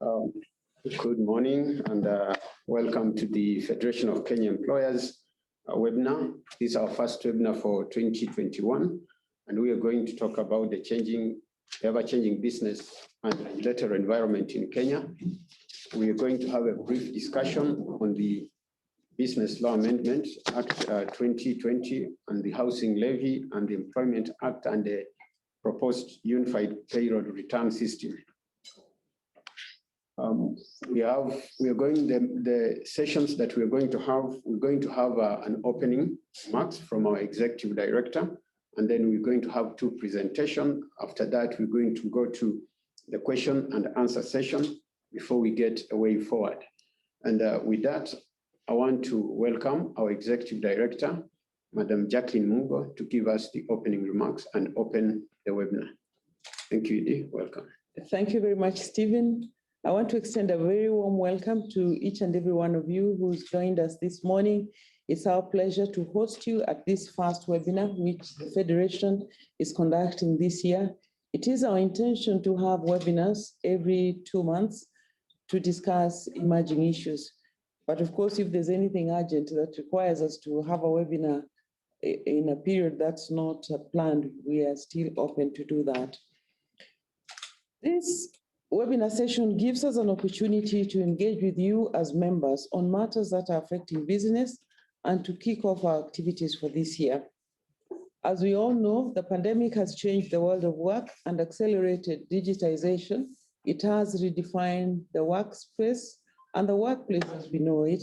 Um, Good morning and welcome to the Federation of Kenya Employers webinar. This is our first webinar for 2021, and we are going to talk about the ever-changing business and regulatory environment in Kenya. We are going to have a brief discussion on the Business Law Amendment Act 2020 and the Housing Levy and the Employment Act and the proposed Unified Payroll Return System. The sessions that we're going to have an opening remarks from our executive director, and then we're going to have two presentations. After that, we're going to go to the question and answer session before we get a way forward. And with that, I want to welcome our executive director, Madam Jacqueline Mugo, to give us the opening remarks and open the webinar. Thank you, Edie. Welcome. Thank you very much, Stephen. I want to extend a very warm welcome to each and every one of you who's joined us this morning. It's our pleasure to host you at this first webinar, which the Federation is conducting this year. It is our intention to have webinars every 2 months to discuss emerging issues. But of course, if there's anything urgent that requires us to have a webinar in a period that's not planned, we are still open to do that. This webinar session gives us an opportunity to engage with you as members on matters that are affecting business and to kick off our activities for this year. As we all know, the pandemic has changed the world of work and accelerated digitization. It has redefined the workspace and the workplace as we know it,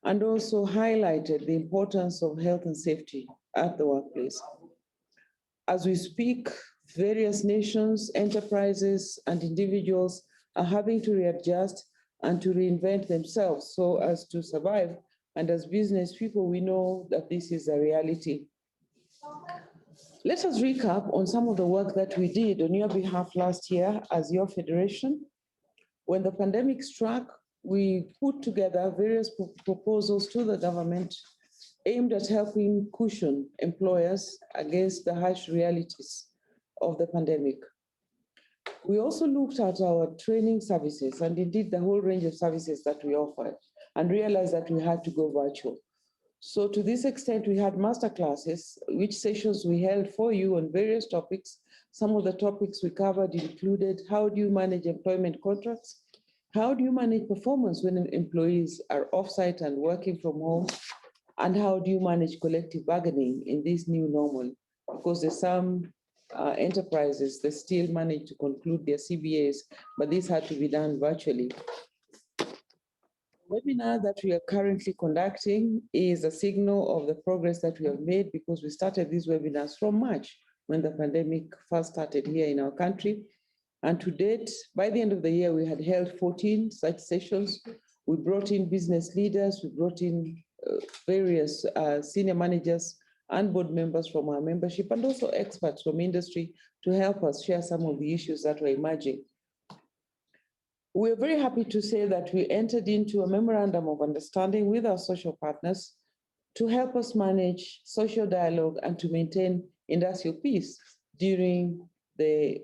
and also highlighted the importance of health and safety at the workplace. As we speak, various nations, enterprises, and individuals are having to readjust and to reinvent themselves so as to survive. And as business people, we know that this is a reality. Let us recap on some of the work that we did on your behalf last year as your federation. When the pandemic struck, we put together various proposals to the government aimed at helping cushion employers against the harsh realities of the pandemic. We also looked at our training services and indeed the whole range of services that we offered and realized that we had to go virtual. So to this extent, we had master classes, which sessions we held for you on various topics. Some of the topics we covered included: how do you manage employment contracts? How do you manage performance when employees are offsite and working from home? And how do you manage collective bargaining in this new normal? Because there's some enterprises that still manage to conclude their CBAs, but this had to be done virtually. The webinar that we are currently conducting is a signal of the progress that we have made, because we started these webinars from March when the pandemic first started here in our country. And to date, by the end of the year, we had held 14 such sessions. We brought in business leaders, we brought in various senior managers and board members from our membership, and also experts from industry to help us share some of the issues that were emerging. We're very happy to say that we entered into a memorandum of understanding with our social partners to help us manage social dialogue and to maintain industrial peace during the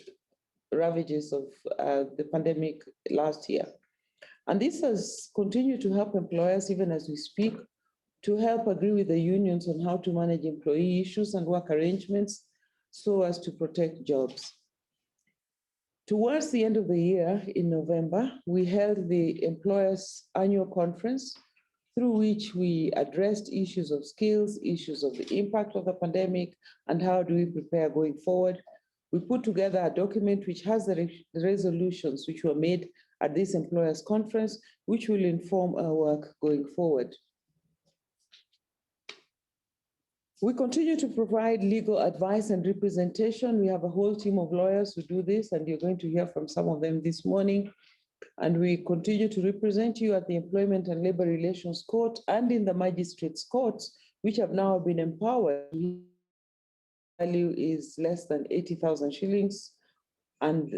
ravages of the pandemic last year. And this has continued to help employers, even as we speak, to help agree with the unions on how to manage employee issues and work arrangements so as to protect jobs. Towards the end of the year, in November, we held the employers' annual conference, through which we addressed issues of skills, issues of the impact of the pandemic, and how do we prepare going forward. We put together a document which has the resolutions which were made at this employers' conference, which will inform our work going forward. We continue to provide legal advice and representation. We have a whole team of lawyers who do this, and you're going to hear from some of them this morning. And we continue to represent you at the Employment and Labor Relations Court and in the Magistrates' Courts, which have now been empowered. The value is less than 80,000 shillings. And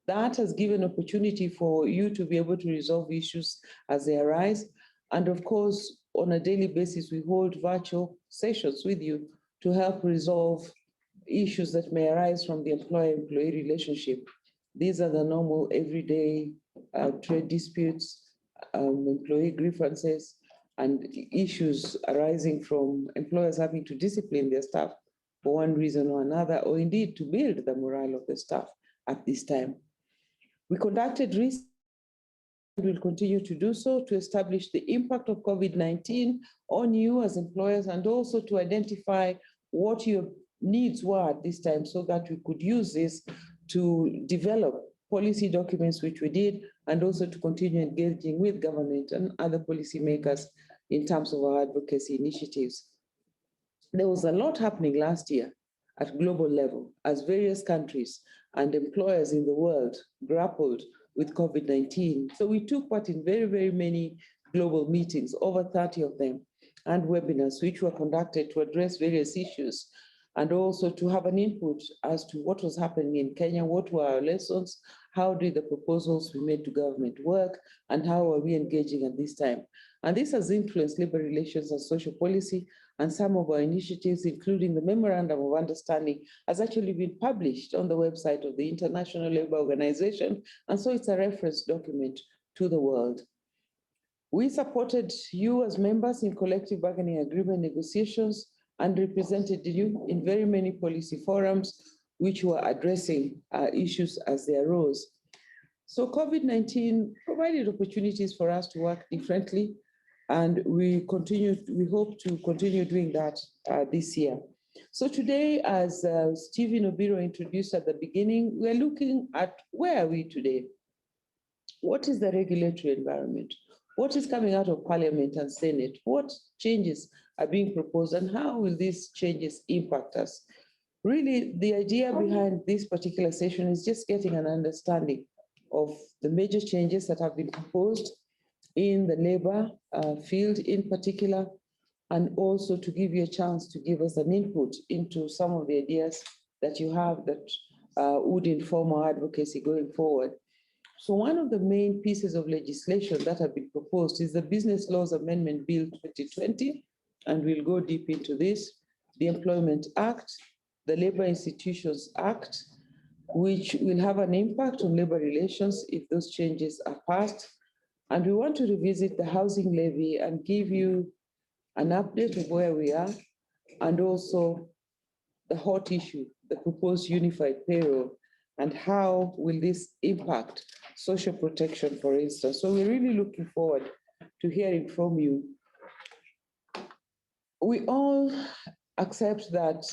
that has given opportunity for you to be able to resolve issues as they arise. And of course, on a daily basis, we hold virtual sessions with you to help resolve issues that may arise from the employer-employee relationship. These are the normal everyday trade disputes, employee grievances, and issues arising from employers having to discipline their staff for one reason or another, or indeed to build the morale of the staff at this time. We conducted research and will continue to do so to establish the impact of COVID-19 on you as employers, and also to identify what your needs were at this time so that we could use this to develop policy documents, which we did, and also to continue engaging with government and other policymakers in terms of our advocacy initiatives. There was a lot happening last year at global level as various countries and employers in the world grappled with COVID-19. So we took part in very, very many global meetings, over 30 of them, and webinars, which were conducted to address various issues and also to have an input as to what was happening in Kenya, what were our lessons, how did the proposals we made to government work, and how are we engaging at this time. And this has influenced labor relations and social policy, and some of our initiatives, including the Memorandum of Understanding, has actually been published on the website of the International Labour Organization, and so it's a reference document to the world. We supported you as members in collective bargaining agreement negotiations and represented you in very many policy forums, which were addressing issues as they arose. So COVID-19 provided opportunities for us to work differently, and we hope to continue doing that this year. So today, as Stephen Obiro introduced at the beginning, we're looking at where are we today? What is the regulatory environment? What is coming out of Parliament and Senate? What changes are being proposed, and how will these changes impact us? Really, the idea behind this particular session is just getting an understanding of the major changes that have been proposed in the labor field in particular, and also to give you a chance to give us an input into some of the ideas that you have that would inform our advocacy going forward. So one of the main pieces of legislation that have been proposed is the Business Laws Amendment Bill 2020, and we'll go deep into this, the Employment Act, the Labor Institutions Act, which will have an impact on labor relations if those changes are passed. And we want to revisit the housing levy and give you an update of where we are, and also the hot issue, the proposed unified payroll, and how will this impact social protection, for instance. So we're really looking forward to hearing from you. We all accept that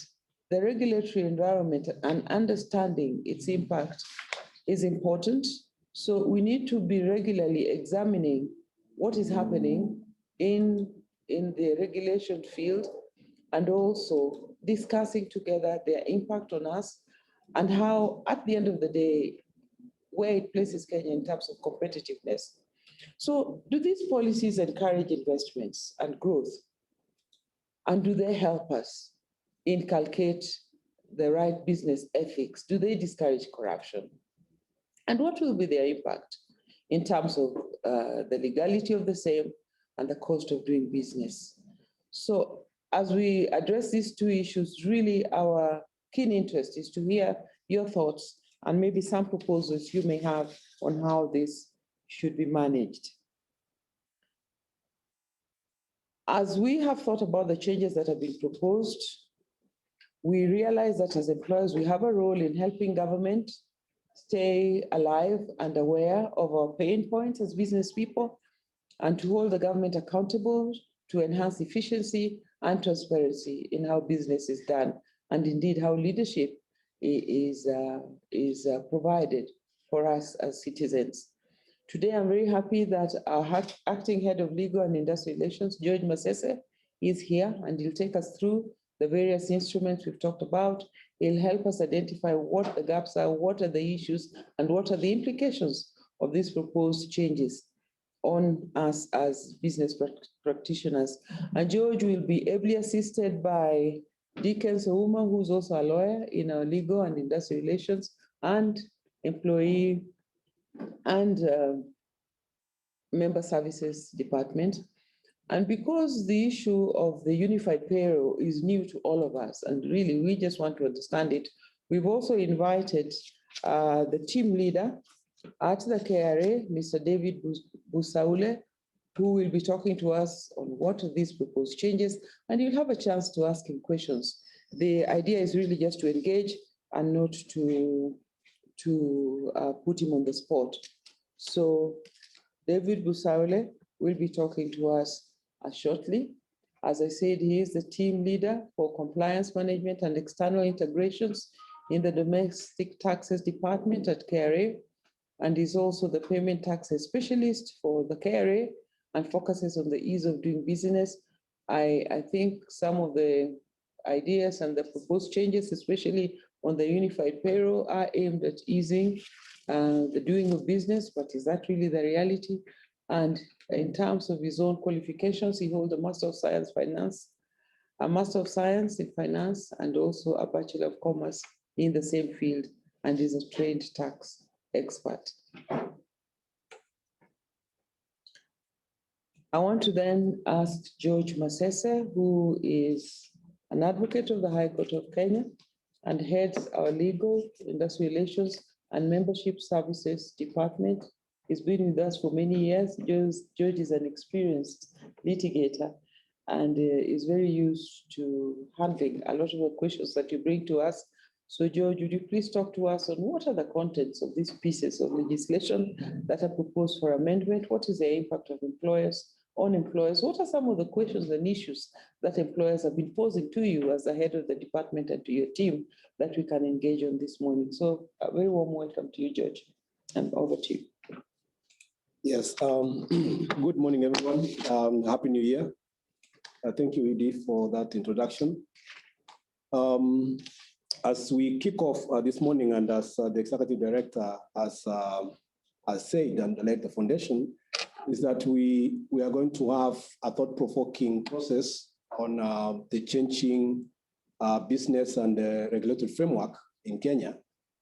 the regulatory environment and understanding its impact is important. So we need to be regularly examining what is happening in the regulation field, and also discussing together their impact on us and how, at the end of the day, where it places Kenya in terms of competitiveness. So do these policies encourage investments and growth? And do they help us inculcate the right business ethics? Do they discourage corruption? And what will be their impact in terms of the legality of the same and the cost of doing business? So as we address these two issues, really our keen interest is to hear your thoughts and maybe some proposals you may have on how this should be managed. As we have thought about the changes that have been proposed, we realize that as employers, we have a role in helping government stay alive and aware of our pain points as business people, and to hold the government accountable to enhance efficiency and transparency in how business is done, and indeed how leadership is provided for us as citizens. Today, I'm very happy that our acting head of legal and industrial relations, George Masese, is here, and he'll take us through the various instruments we've talked about. He'll help us identify what the gaps are, what are the issues, and what are the implications of these proposed changes on us as business practitioners. And George will be ably assisted by Dickens Ouma, who's also a lawyer in our legal and industrial relations and employee and member services department. And because the issue of the unified payroll is new to all of us, and really we just want to understand it, we've also invited the team leader At the KRA, Mr. David Busaule, who will be talking to us on what are these proposed changes, and you'll have a chance to ask him questions. The idea is really just to engage and not to put him on the spot. So David Busaule will be talking to us shortly. As I said, he is the team leader for compliance management and external integrations in the domestic taxes department at KRA, and is also the payment taxes specialist for the KRA and focuses on the ease of doing business. I think some of the ideas and the proposed changes, especially on the unified payroll, are aimed at easing the doing of business, but is that really the reality? And in terms of his own qualifications, he holds a Master of Science Finance, a Master of Science in Finance, and also a Bachelor of Commerce in the same field, and is a trained tax expert. I want to then ask George Masese, who is an advocate of the High Court of Kenya and heads our Legal, Industrial Relations, and Membership Services Department. He's been with us for many years. George is an experienced litigator and is very used to handling a lot of the questions that you bring to us. So George, would you please talk to us on what are the contents of these pieces of legislation that are proposed for amendment? What is the impact of employers on employers? What are some of the questions and issues that employers have been posing to you as the head of the department and to your team that we can engage on this morning? So a very warm welcome to you, George, and over to you. Yes, good morning, everyone. Happy New Year. Thank you, Edie, for that introduction. As we kick off this morning, and as the executive director has said and led the foundation, is that we are going to have a thought-provoking process on the changing business and regulatory framework in Kenya,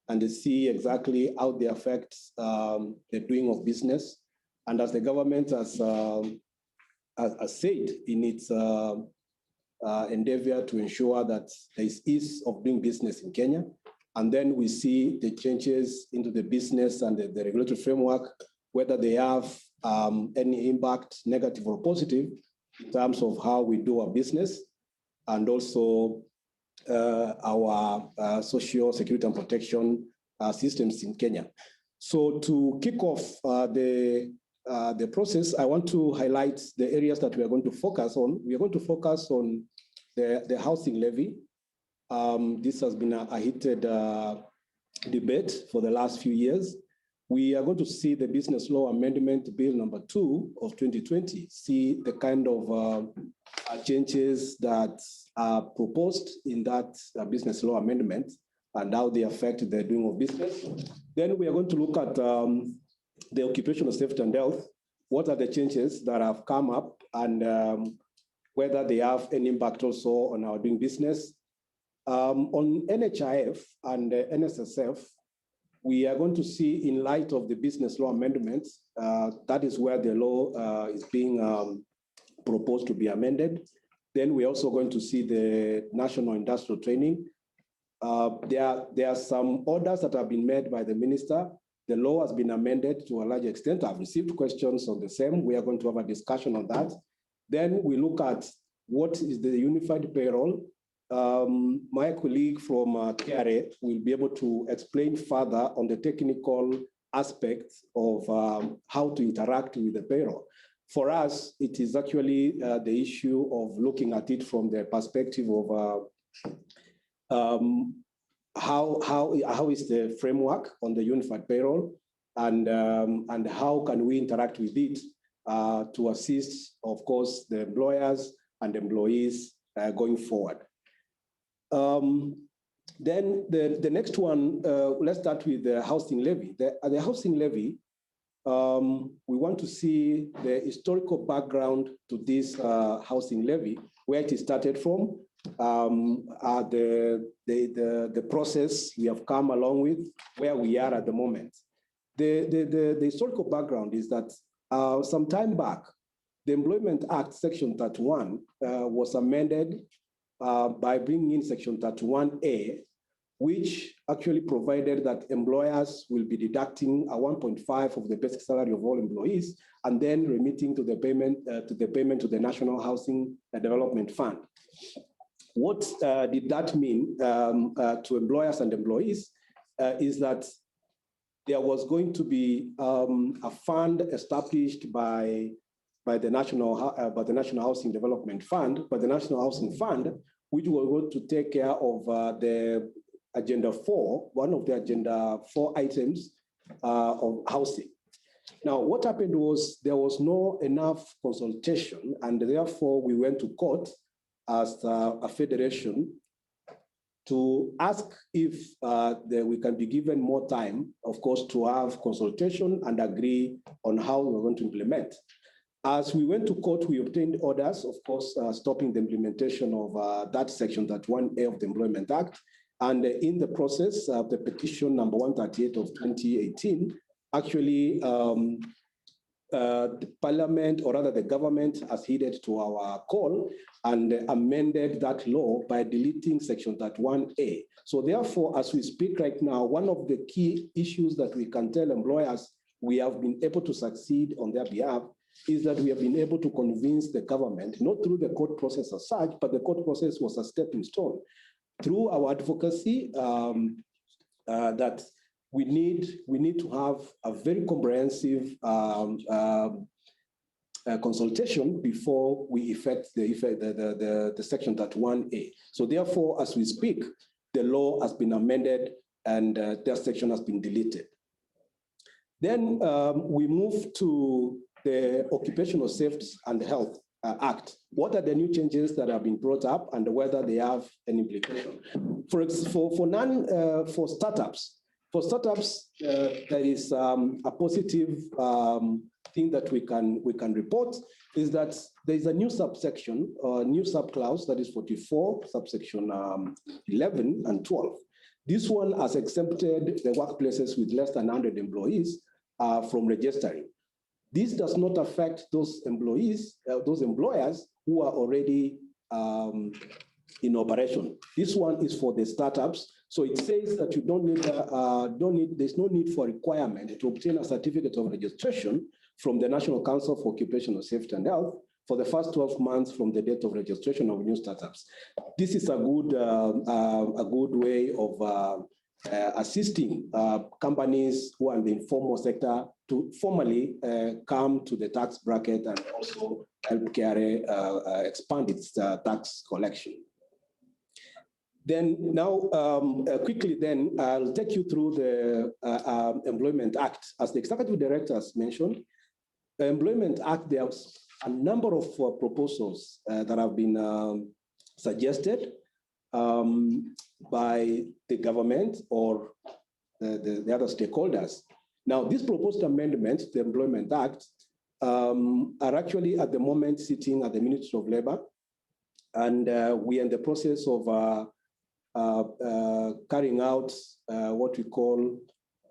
and to see exactly how they affect the doing of business. And as the government has said in its endeavor to ensure that there is ease of doing business in Kenya, and then we see the changes into the business and the regulatory framework, whether they have any impact, negative or positive, in terms of how we do our business, and also our social security and protection systems in Kenya. So to kick off the process, I want to highlight the areas that we are going to focus on. We are going to focus on the housing levy. This has been a heated debate for the last few years. We are going to see the Business Law Amendment Bill number 2 of 2020, see the kind of changes that are proposed in that business law amendment and how they affect the doing of business. Then we are going to look at the occupational safety and health. What are the changes that have come up, and whether they have any impact also on our doing business. On NHIF and NSSF, we are going to see, in light of the business law amendments, that is where the law is being proposed to be amended. Then we're also going to see the national industrial training. There are some orders that have been made by the minister. The law has been amended to a large extent. I've received questions on the same. We are going to have a discussion on that. Then we look at what is the unified payroll. My colleague from KRA will be able to explain further on the technical aspects of how to interact with the payroll. For us, it is actually the issue of looking at it from the perspective of how is the framework on the unified payroll, and how can we interact with it to assist, of course, the employers and employees going forward. Then the next one, let's start with the housing levy. The housing levy, we want to see the historical background to this housing levy, where it started from, the process we have come along with, where we are at the moment. The historical background is that some time back, the Employment Act Section 31 was amended by bringing in Section 31A, which actually provided that employers will be deducting a 1.5 of the basic salary of all employees and then remitting to the payment to the National Housing Development Fund. What did that mean to employers and employees is that there was going to be a fund established by the National Housing Development Fund, which was going to take care of the Agenda 4, one of the Agenda 4 items of housing. Now, what happened was there was no enough consultation, and therefore we went to court as a federation to ask if we can be given more time, of course, to have consultation and agree on how we're going to implement. As we went to court, we obtained orders, of course, stopping the implementation of that section, that 1A of the Employment Act. And in the process, the petition number 138 of 2018, actually, the Parliament, or rather the government, has heeded to our call and amended that law by deleting section 1A. So therefore, as we speak right now, one of the key issues that we can tell employers we have been able to succeed on their behalf is that we have been able to convince the government, not through the court process as such, but the court process was a stepping stone. Through our advocacy, that we need to have a very comprehensive consultation before we effect the section 1A. So therefore, as we speak, the law has been amended and that section has been deleted. Then we move to the Occupational Safety and Health Act. What are the new changes that have been brought up and whether they have an implication? For startups, there is a positive thing that we can report is that there is a new subsection, new subclause, that is 44, subsection 11 and 12. This one has exempted the workplaces with less than 100 employees from registering. This does not affect those employees, those employers who are already in operation. This one is for the startups. So it says that you there's no need for requirement to obtain a certificate of registration from the National Council for Occupational Safety and Health for the first 12 months from the date of registration of new startups. This is a good way of assisting companies who are in the informal sector to formally come to the tax bracket and also help KRA expand its tax collection. Then now, quickly then, I'll take you through the Employment Act. As the Executive Director has mentioned, the Employment Act, there's a number of proposals that have been suggested by the government or the other stakeholders. Now, these proposed amendments to the Employment Act are actually at the moment sitting at the Ministry of Labor, and we are in the process of carrying out what we call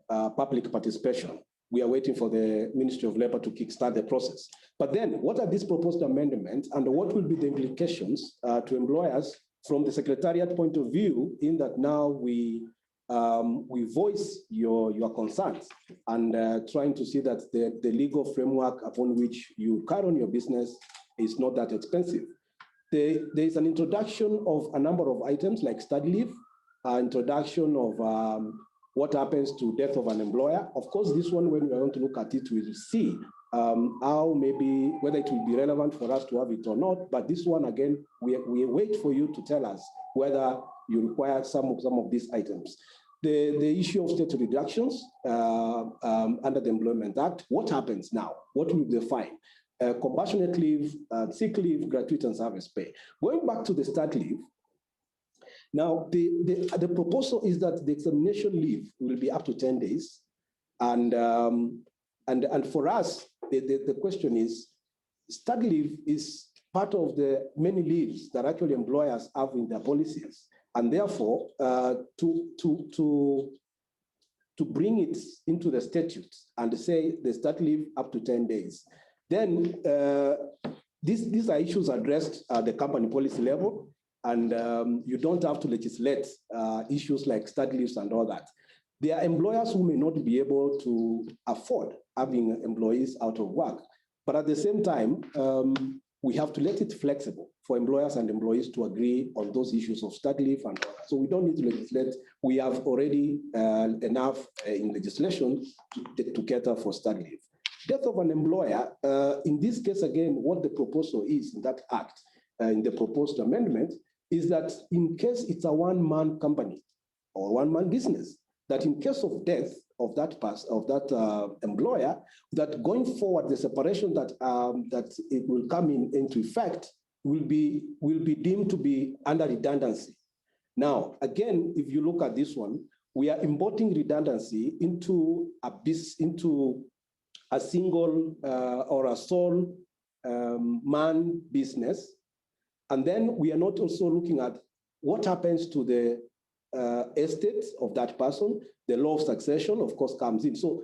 public participation. We are waiting for the Ministry of Labor to kickstart the process. But then, what are these proposed amendments, and what will be the implications to employers from the Secretariat point of view, in that now we voice your concerns and trying to see that the legal framework upon which you carry on your business is not that expensive. There is an introduction of a number of items like study leave, introduction of what happens to death of an employer. Of course, this one, when we're going to look at it, we'll see how maybe whether it will be relevant for us to have it or not. But this one, again, we wait for you to tell us whether you require some of these items. The issue of state reductions under the Employment Act, what happens now? What will be the fine? Compassionate leave, sick leave, gratuity and service pay. Going back to the start leave, now the proposal is that the examination leave will be up to 10 days. And for us, the question is, start leave is part of the many leaves that actually employers have in their policies. And therefore, to bring it into the statute and say the start leave up to 10 days, then these are issues addressed at the company policy level. and you don't have to legislate issues like study leaves and all that. There are employers who may not be able to afford having employees out of work, but at the same time, we have to let it flexible for employers and employees to agree on those issues of study leave and all that. So we don't need to legislate. We have already enough in legislation to cater for study leave. Death of an employer, in this case, again, what the proposal is in that act, in the proposed amendment, is that in case it's a one-man company or one-man business, that in case of death of that employer, that going forward, the separation that it will come into effect will be deemed to be under redundancy. Now, again, if you look at this one, we are importing redundancy into a single or a sole man business. And then we are not also looking at what happens to the estate of that person. The law of succession, of course, comes in. So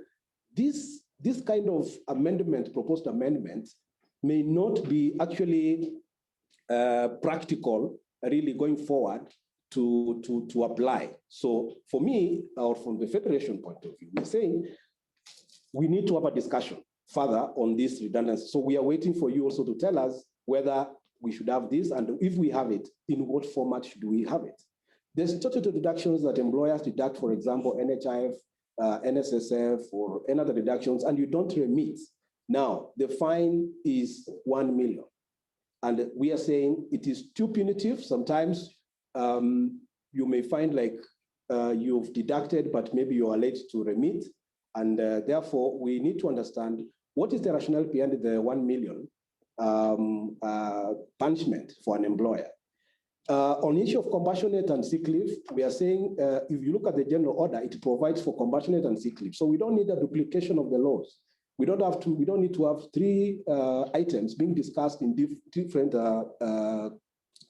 this kind of amendment, proposed amendment, may not be actually practical, really going forward to apply. So for me, or from the Federation point of view, we're saying we need to have a discussion further on this redundancy. So we are waiting for you also to tell us whether we should have this, and if we have it, in what format should we have it? There's statutory deductions that employers deduct, for example, NHIF, NSSF, or any other deductions, and you don't remit. Now, the fine is 1 million. And we are saying it is too punitive. Sometimes you may find like you've deducted, but maybe you are late to remit. And therefore, we need to understand what is the rationale behind the 1 million punishment for an employer. On the issue of compassionate and sick leave, we are saying if you look at the general order, it provides for compassionate and sick leave. So we don't need a duplication of the laws. We don't need to have 3 items being discussed in different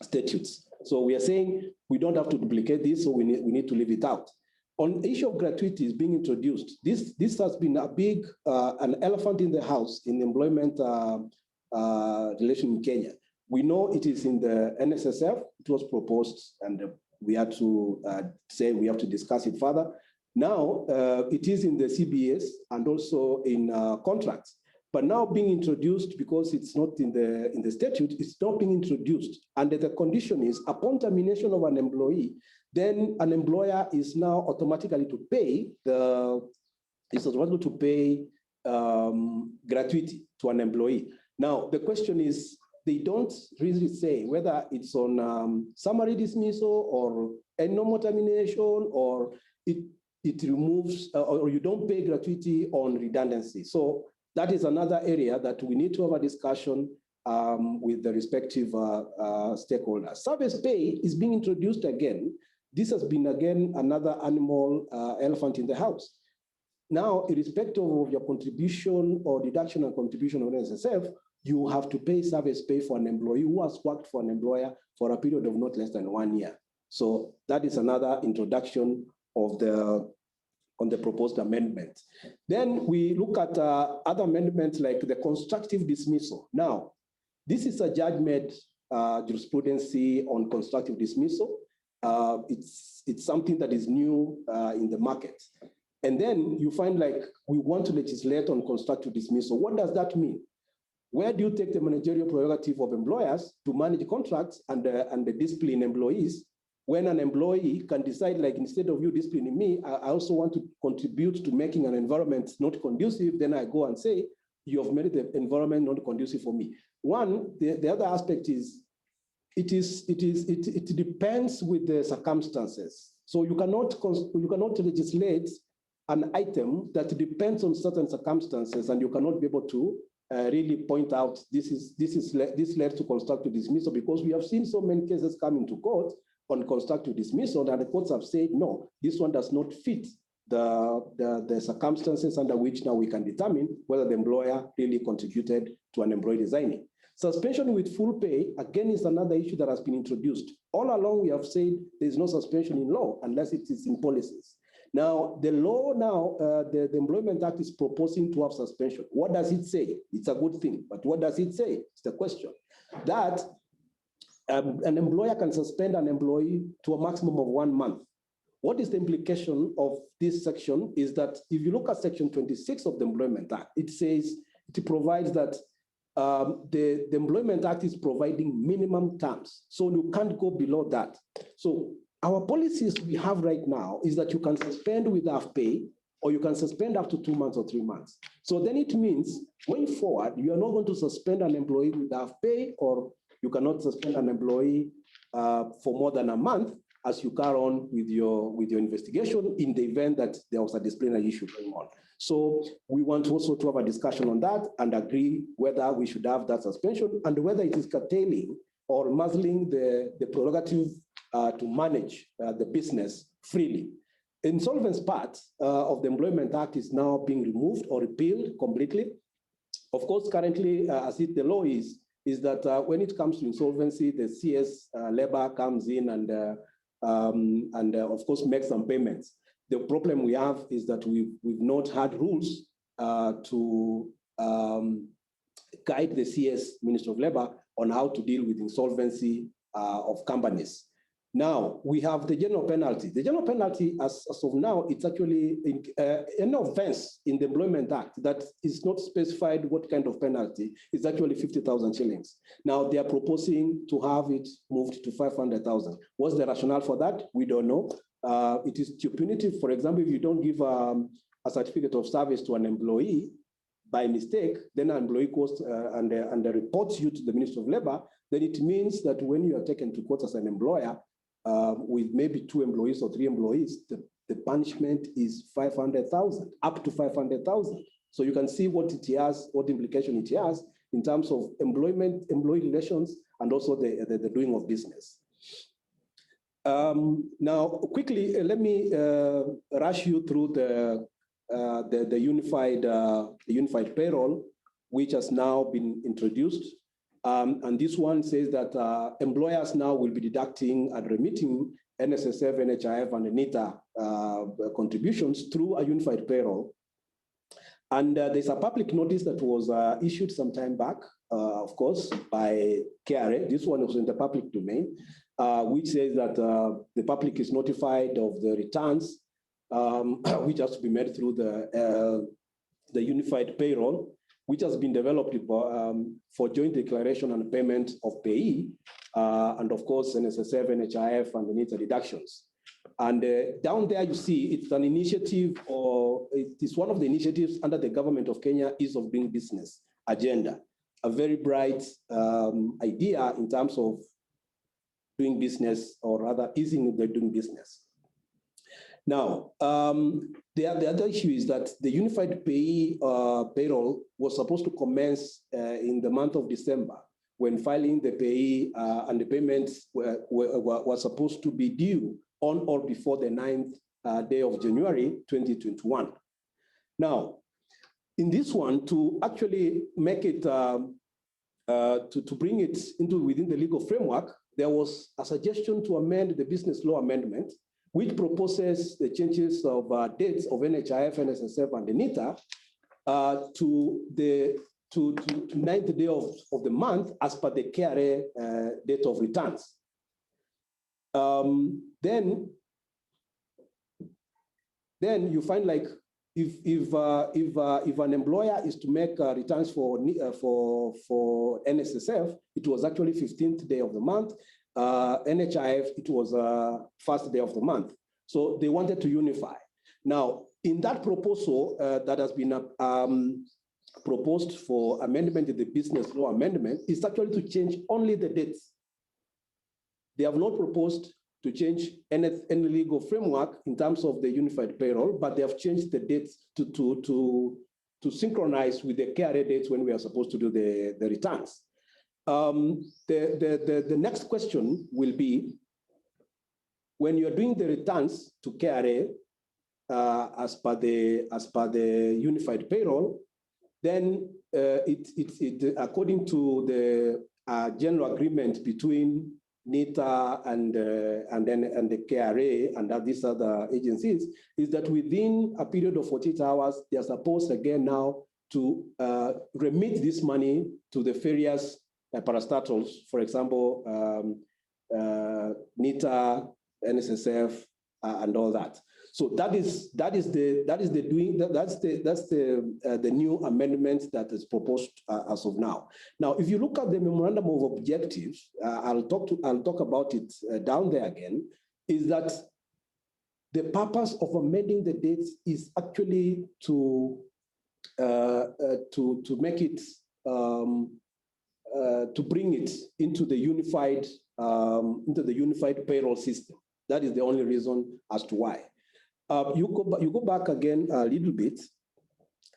statutes. So we are saying we don't have to duplicate this, so we need to leave it out. On the issue of gratuities being introduced, this has been a big, an elephant in the house in employment relation in Kenya. We know it is in the NSSF, it was proposed, and we had to say we have to discuss it further. Now, it is in the CBS and also in contracts, but now being introduced because it's not in the statute, it's not being introduced. And the condition is upon termination of an employee, then an employer is now automatically to pay gratuity to an employee. Now, the question is, they don't really say whether it's on summary dismissal or a normal termination, or it removes, or you don't pay gratuity on redundancy. So that is another area that we need to have a discussion with the respective stakeholders. Service pay is being introduced again. This has been, again, another animal elephant in the house. Now, irrespective of your contribution or deduction and contribution on SSF, you have to pay service pay for an employee who has worked for an employer for a period of not less than 1 year. So that is another introduction of on the proposed amendment. Then we look at other amendments like the constructive dismissal. Now, this is a judge-made jurisprudence on constructive dismissal. It's something that is new in the market. And then you find like we want to legislate on constructive dismissal. What does that mean? Where do you take the managerial prerogative of employers to manage contracts and the discipline employees, when an employee can decide, like, instead of you disciplining me, I also want to contribute to making an environment not conducive, then I go and say, you have made the environment not conducive for me. One, the other aspect is, it depends with the circumstances. So you cannot legislate an item that depends on certain circumstances, and you cannot be able to really point out this led to constructive dismissal, because we have seen so many cases coming to court on constructive dismissal that the courts have said, no, this one does not fit the circumstances under which now we can determine whether the employer really contributed to an employee resigning. Suspension with full pay, again, is another issue that has been introduced. All along, we have said there is no suspension in law unless it is in policies. Now, the law now, the Employment Act is proposing to have suspension. What does it say? It's a good thing, but what does it say? It's the question. That an employer can suspend an employee to a maximum of 1 month. What is the implication of this section is that if you look at section 26 of the Employment Act, it says, it provides that the Employment Act is providing minimum terms. So you can't go below that. So our policies we have right now is that you can suspend with half pay, or you can suspend up to 2 months or 3 months. So then it means going forward, you are not going to suspend an employee with half pay, or you cannot suspend an employee for more than a month as you carry on with your investigation in the event that there was a disciplinary issue going on. So we want also to have a discussion on that and agree whether we should have that suspension and whether it is curtailing or muzzling the prerogative to manage the business freely. Insolvency part of the Employment Act is now being removed or repealed completely. Of course, currently, as the law is that when it comes to insolvency, the CS labor comes in and of course makes some payments. The problem we have is that we've not had rules to guide the CS Ministry of Labor on how to deal with insolvency of companies. Now, we have the general penalty. The general penalty, as of now, it's actually an offense in the Employment Act that is not specified what kind of penalty. It's actually 50,000 shillings. Now, they are proposing to have it moved to 500,000. What's the rationale for that? We don't know. It is too punitive. For example, if you don't give a certificate of service to an employee by mistake, then an employee goes and reports you to the Ministry of Labor, then it means that when you are taken to court as an employer, with maybe 2 employees or 3 employees, the punishment is 500,000, up to 500,000. So you can see what it has, what implication it has in terms of employee relations, and also the doing of business. Now, quickly, let me rush you through the unified payroll, which has now been introduced. And this one says that employers now will be deducting and remitting NSSF, NHIF, and NITA contributions through a unified payroll. And there's a public notice that was issued some time back, of course, by KRA. This one was in the public domain, which says that the public is notified of the returns, which has to be made through the unified payroll, which has been developed for joint declaration and payment of payee, and of course, NSSF, NHIF, and the NITA deductions. And down there, you see it's an initiative, or it is one of the initiatives under the government of Kenya Ease of Doing Business agenda. A very bright idea in terms of doing business, or rather easing the doing business. Now, the other issue is that the unified payee payroll was supposed to commence in the month of December, when filing the payee and the payments were supposed to be due on or before the 9th day of January 2021. Now, in this one, to actually make it, to bring it within the legal framework, there was a suggestion to amend the business law amendment, which proposes the changes of dates of NHIF, NSSF, and the NITA to the 9th day of the month as per the KRA date of returns. Then you find, like, if an employer is to make returns for NSSF, it was actually 15th day of the month. NHIF, it was first day of the month. So they wanted to unify. Now, in that proposal that has been proposed for amendment in the business law amendment, is actually to change only the dates. They have not proposed to change any legal framework in terms of the unified payroll, but they have changed the dates to synchronize with the KRA dates when we are supposed to do the returns. The next question will be, when you're doing the returns to KRA as per the unified payroll, then according to the general agreement between NITA and the KRA and these other agencies, is that within a period of 48 hours, they are supposed again now to remit this money to the various parastatals, for example, NITA, NSSF, and all that. So that's the new amendment that is proposed as of now. Now, if you look at the memorandum of objectives, I'll talk about it down there again. Is that the purpose of amending the dates is actually to make it to bring it into the unified payroll system. That is the only reason as to why. You go back again a little bit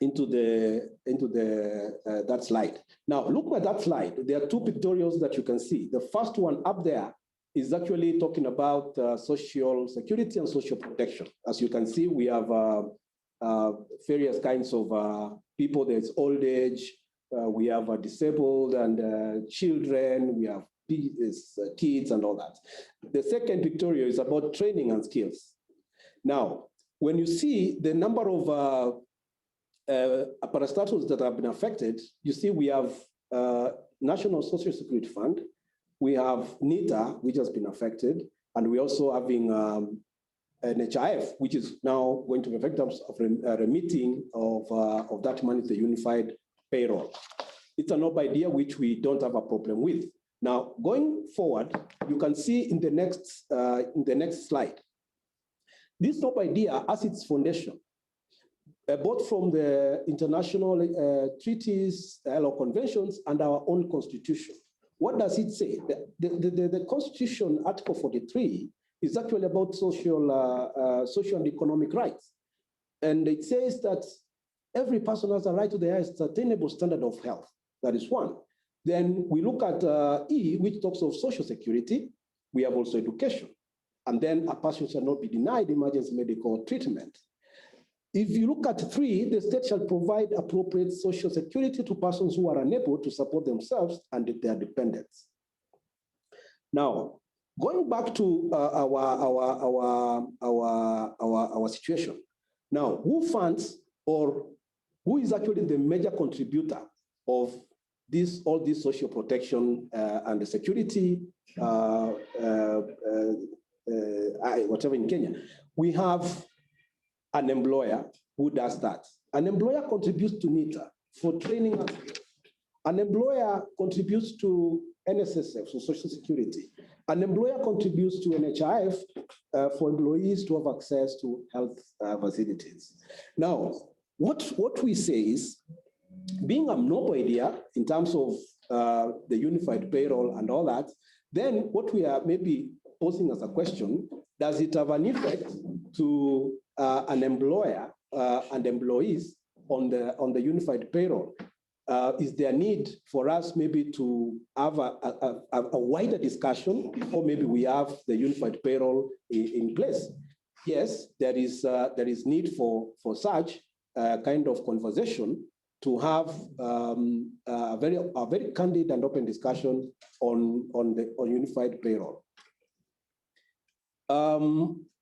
into that slide. Now look at that slide. There are two pictorials that you can see. The first one up there is actually talking about social security and social protection. As you can see, we have various kinds of people. There's old age, we have disabled and children, we have kids and all that. The second pictorial is about training and skills. Now, when you see the number of parastatals that have been affected, you see we have National Social Security Fund, we have NITA, which has been affected, and we're also having an HIF, which is now going to be affected of remitting of that money to the unified payroll. It's an up idea which we don't have a problem with. Now, going forward, you can see in the next slide, this top idea has its foundation, both from the international treaties, ILO conventions, and our own constitution. What does it say? The Constitution, Article 43, is actually about social and economic rights. And it says that every person has a right to the highest attainable standard of health. That is one. Then we look at E, which talks of social security. We have also education. And then a person shall not be denied emergency medical treatment. If you look at 3, the state shall provide appropriate social security to persons who are unable to support themselves and their dependents. Now, going back to our situation. Now, who funds or who is actually the major contributor of all this social protection and the security, whatever in Kenya? We have an employer who does that. An employer contributes to NITA for training. An employer contributes to NSSF, so Social Security. An employer contributes to NHIF for employees to have access to health facilities. Now, what we say is, being a noble idea in terms of the unified payroll and all that, then what we are maybe posing as a question, does it have an effect to an employer and employees on the unified payroll? Is there a need for us maybe to have a wider discussion before maybe we have the unified payroll in place? Yes, there is need for such kind of conversation to have a very candid and open discussion on unified payroll.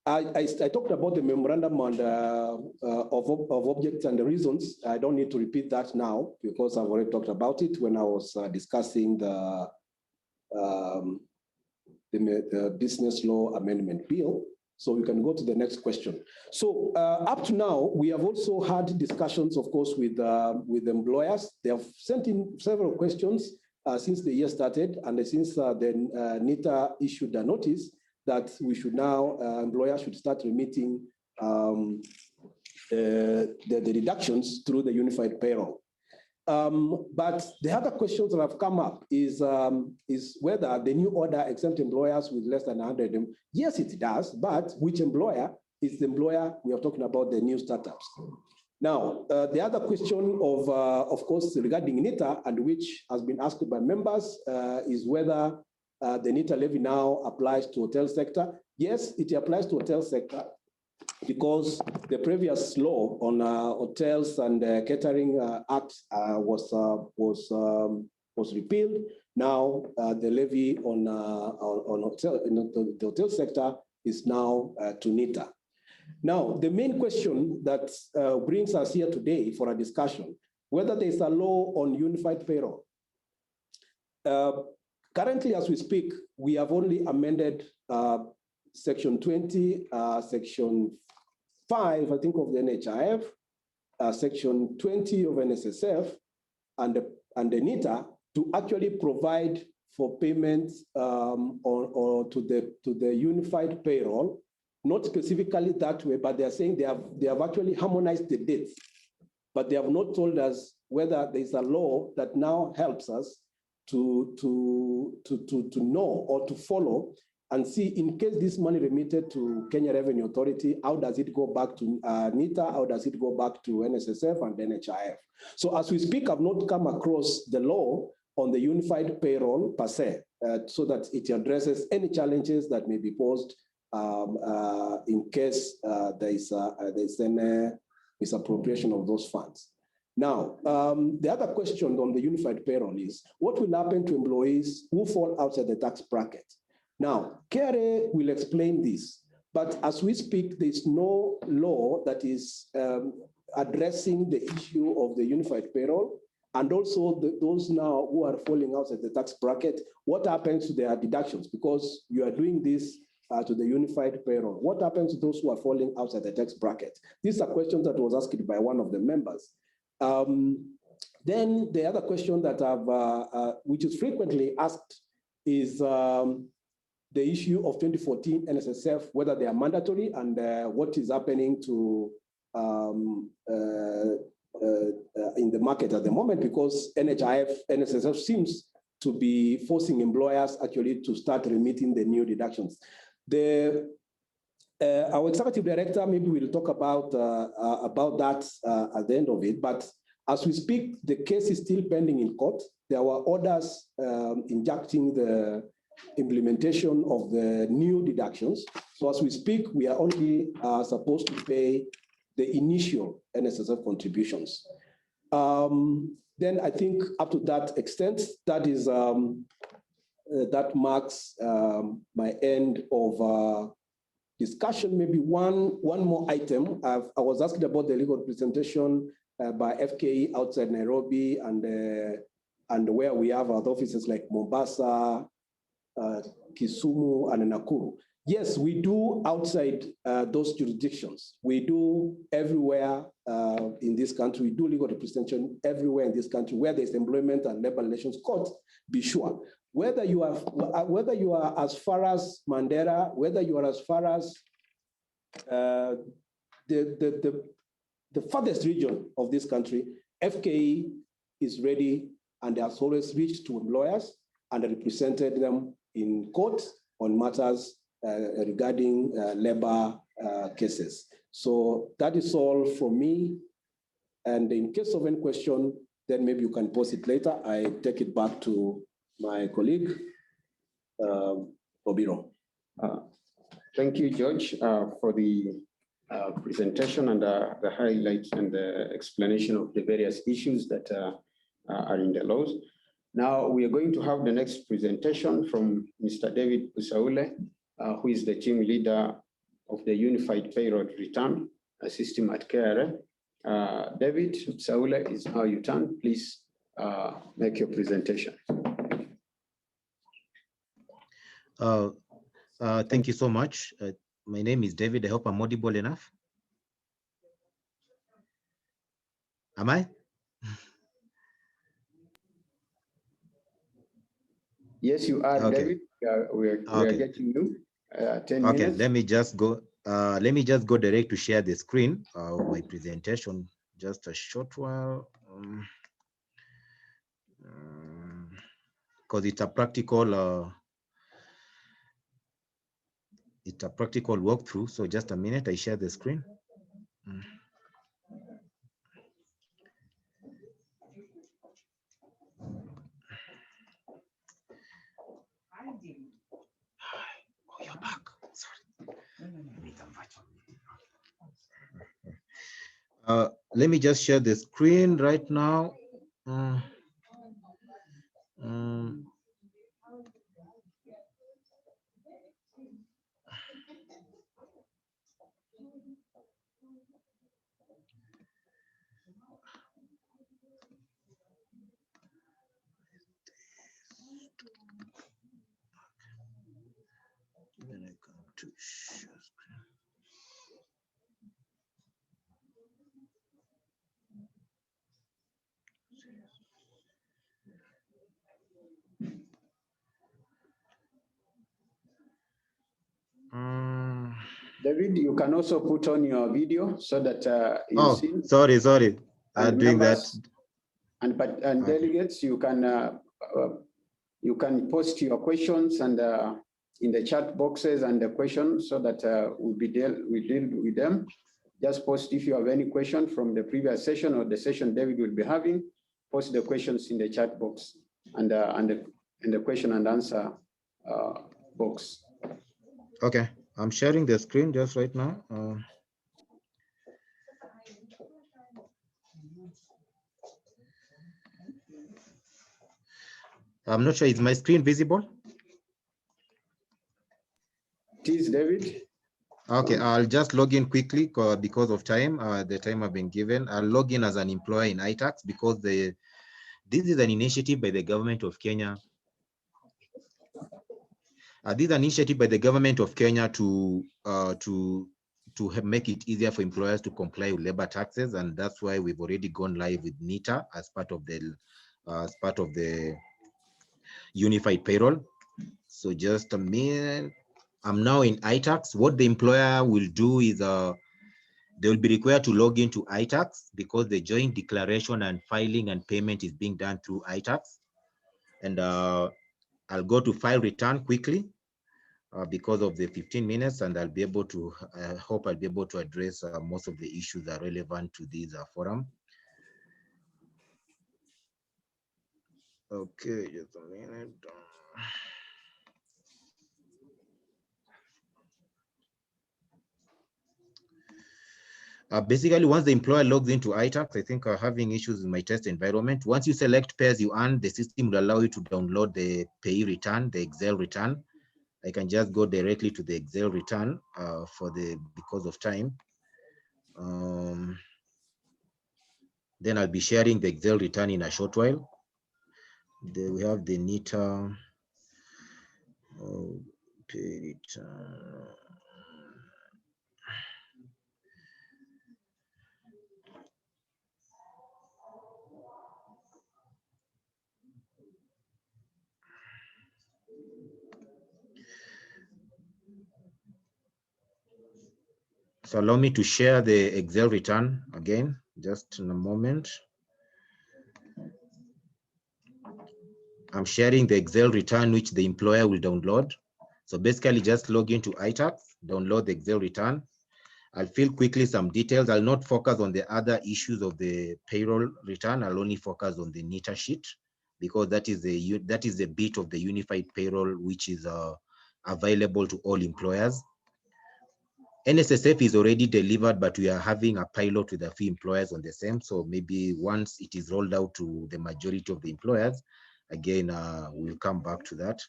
I talked about the memorandum and, of objects and the reasons. I don't need to repeat that now because I've already talked about it when I was discussing the business law amendment bill. So we can go to the next question. So up to now, we have also had discussions, of course, with employers. They have sent in several questions since the year started, and since the NITA issued a notice that we should now, employers should start remitting the deductions through the unified payroll. But the other questions that have come up is whether the new order exempt employers with less than 100. Yes, it does, but which employer is the employer? We are talking about the new startups. Now, the other question of course, regarding NITA, and which has been asked by members, is whether the NITA levy now applies to hotel sector. Yes, it applies to hotel sector because the previous law on hotels and catering act was repealed. Now the levy on the hotel sector is now to NITA. Now the main question that brings us here today for a discussion, whether there is a law on unified payroll. Currently, as we speak, we have only amended Section 20, Section 5, I think, of the NHIF, Section 20 of NSSF, and the NITA to actually provide for payments or to the unified payroll, not specifically that way, but they are saying they have actually harmonized the dates, but they have not told us whether there is a law that now helps us to know or to follow and see, in case this money remitted to Kenya Revenue Authority, how does it go back to NITA? How does it go back to NSSF and NHIF? So as we speak, I've not come across the law on the unified payroll per se, so that it addresses any challenges that may be posed in case there's an misappropriation of those funds. Now, the other question on the unified payroll is, what will happen to employees who fall outside the tax bracket? Now, KRA will explain this, but as we speak, there's no law that is addressing the issue of the unified payroll, and also those now who are falling outside the tax bracket, what happens to their deductions? Because you are doing this to the unified payroll. What happens to those who are falling outside the tax bracket? These are questions that was asked by one of the members. Then the other question that which is frequently asked is the issue of 2014 NSSF, whether they are mandatory, and what is happening to in the market at the moment, because NSSF seems to be forcing employers actually to start remitting the new deductions. Our executive director maybe will talk about that at the end of it, but as we speak, the case is still pending in court. There were orders injecting the implementation of the new deductions. So as we speak, we are only supposed to pay the initial NSSF contributions. Then I think up to that extent, that is that marks my end of discussion. Maybe one more item. I was asking about the legal representation by FKE outside Nairobi and where we have our offices like Mombasa, Kisumu, and Nakuru. Yes, we do outside those jurisdictions. We do everywhere in this country. We do legal representation everywhere in this country where there's employment and labor relations court. Be sure, whether you are as far as Mandera, whether you are as far as the farthest region of this country, FKE is ready and has always reached to employers and represented them in court on matters regarding labor cases. So that is all from me. And in case of any question, then maybe you can post it later. I take it back to my colleague, Obiro. Thank you, George, for the presentation and the highlights and the explanation of the various issues that are in the laws. Now we are going to have the next presentation from Mr. David Usaule, who is the team leader of the Unified Payroll Return System at KRA. David Usaule, is now your turn. Please make your presentation. Thank you so much. My name is David. I hope I'm audible enough. Am I? Yes, you are, Okay. David. We are getting you. 10 Okay, minutes. let me just go. Let me just go direct to share the screen of my presentation. Just a short while, because it's a practical. It's a practical walkthrough. So just a minute. I share the screen. Oh, you're back. Sorry. Let me just share the screen right now. David, you can also put on your video so that you Oh, see. sorry. I'm doing that. And delegates, you can post your questions and in the chat boxes and the questions so that we deal with them. Just post if you have any question from the previous session or the session David will be having. Post the questions in the chat box and the question and answer box. Okay, I'm sharing the screen just right now. I'm not sure, is my screen visible? It is, David. Okay, I'll just log in quickly because of time, the time I've been given. I'll log in as an employer in iTax because this is an initiative by the government of Kenya. This is an initiative by the government of Kenya to make it easier for employers to comply with labor taxes, and that's why we've already gone live with NITA as part of the unified payroll. So just a minute. I'm now in iTax. What the employer will do is they will be required to log into iTax because the joint declaration and filing and payment is being done through iTax. And I'll go to file return quickly because of the 15 minutes, and I'll be able to, I hope I'll be able to address most of the issues that are relevant to this forum. Okay, just a minute. Basically, once the employer logs into iTax, I think having issues in my test environment. Once you select pay as you earn, the system will allow you to download the pay return, the Excel return. I can just go directly to the Excel return because of time. Then I'll be sharing the Excel return in a short while. We have the NITA pay return. So allow me to share the Excel return again, just in a moment. I'm sharing the Excel return, which the employer will download. So basically just log into iTax, download the Excel return. I'll fill quickly some details. I'll not focus on the other issues of the payroll return. I'll only focus on the NITA sheet because that is the bit of the unified payroll, which is available to all employers. NSSF is already delivered, but we are having a pilot with a few employers on the same. So maybe once it is rolled out to the majority of the employers, again, we'll come back to that.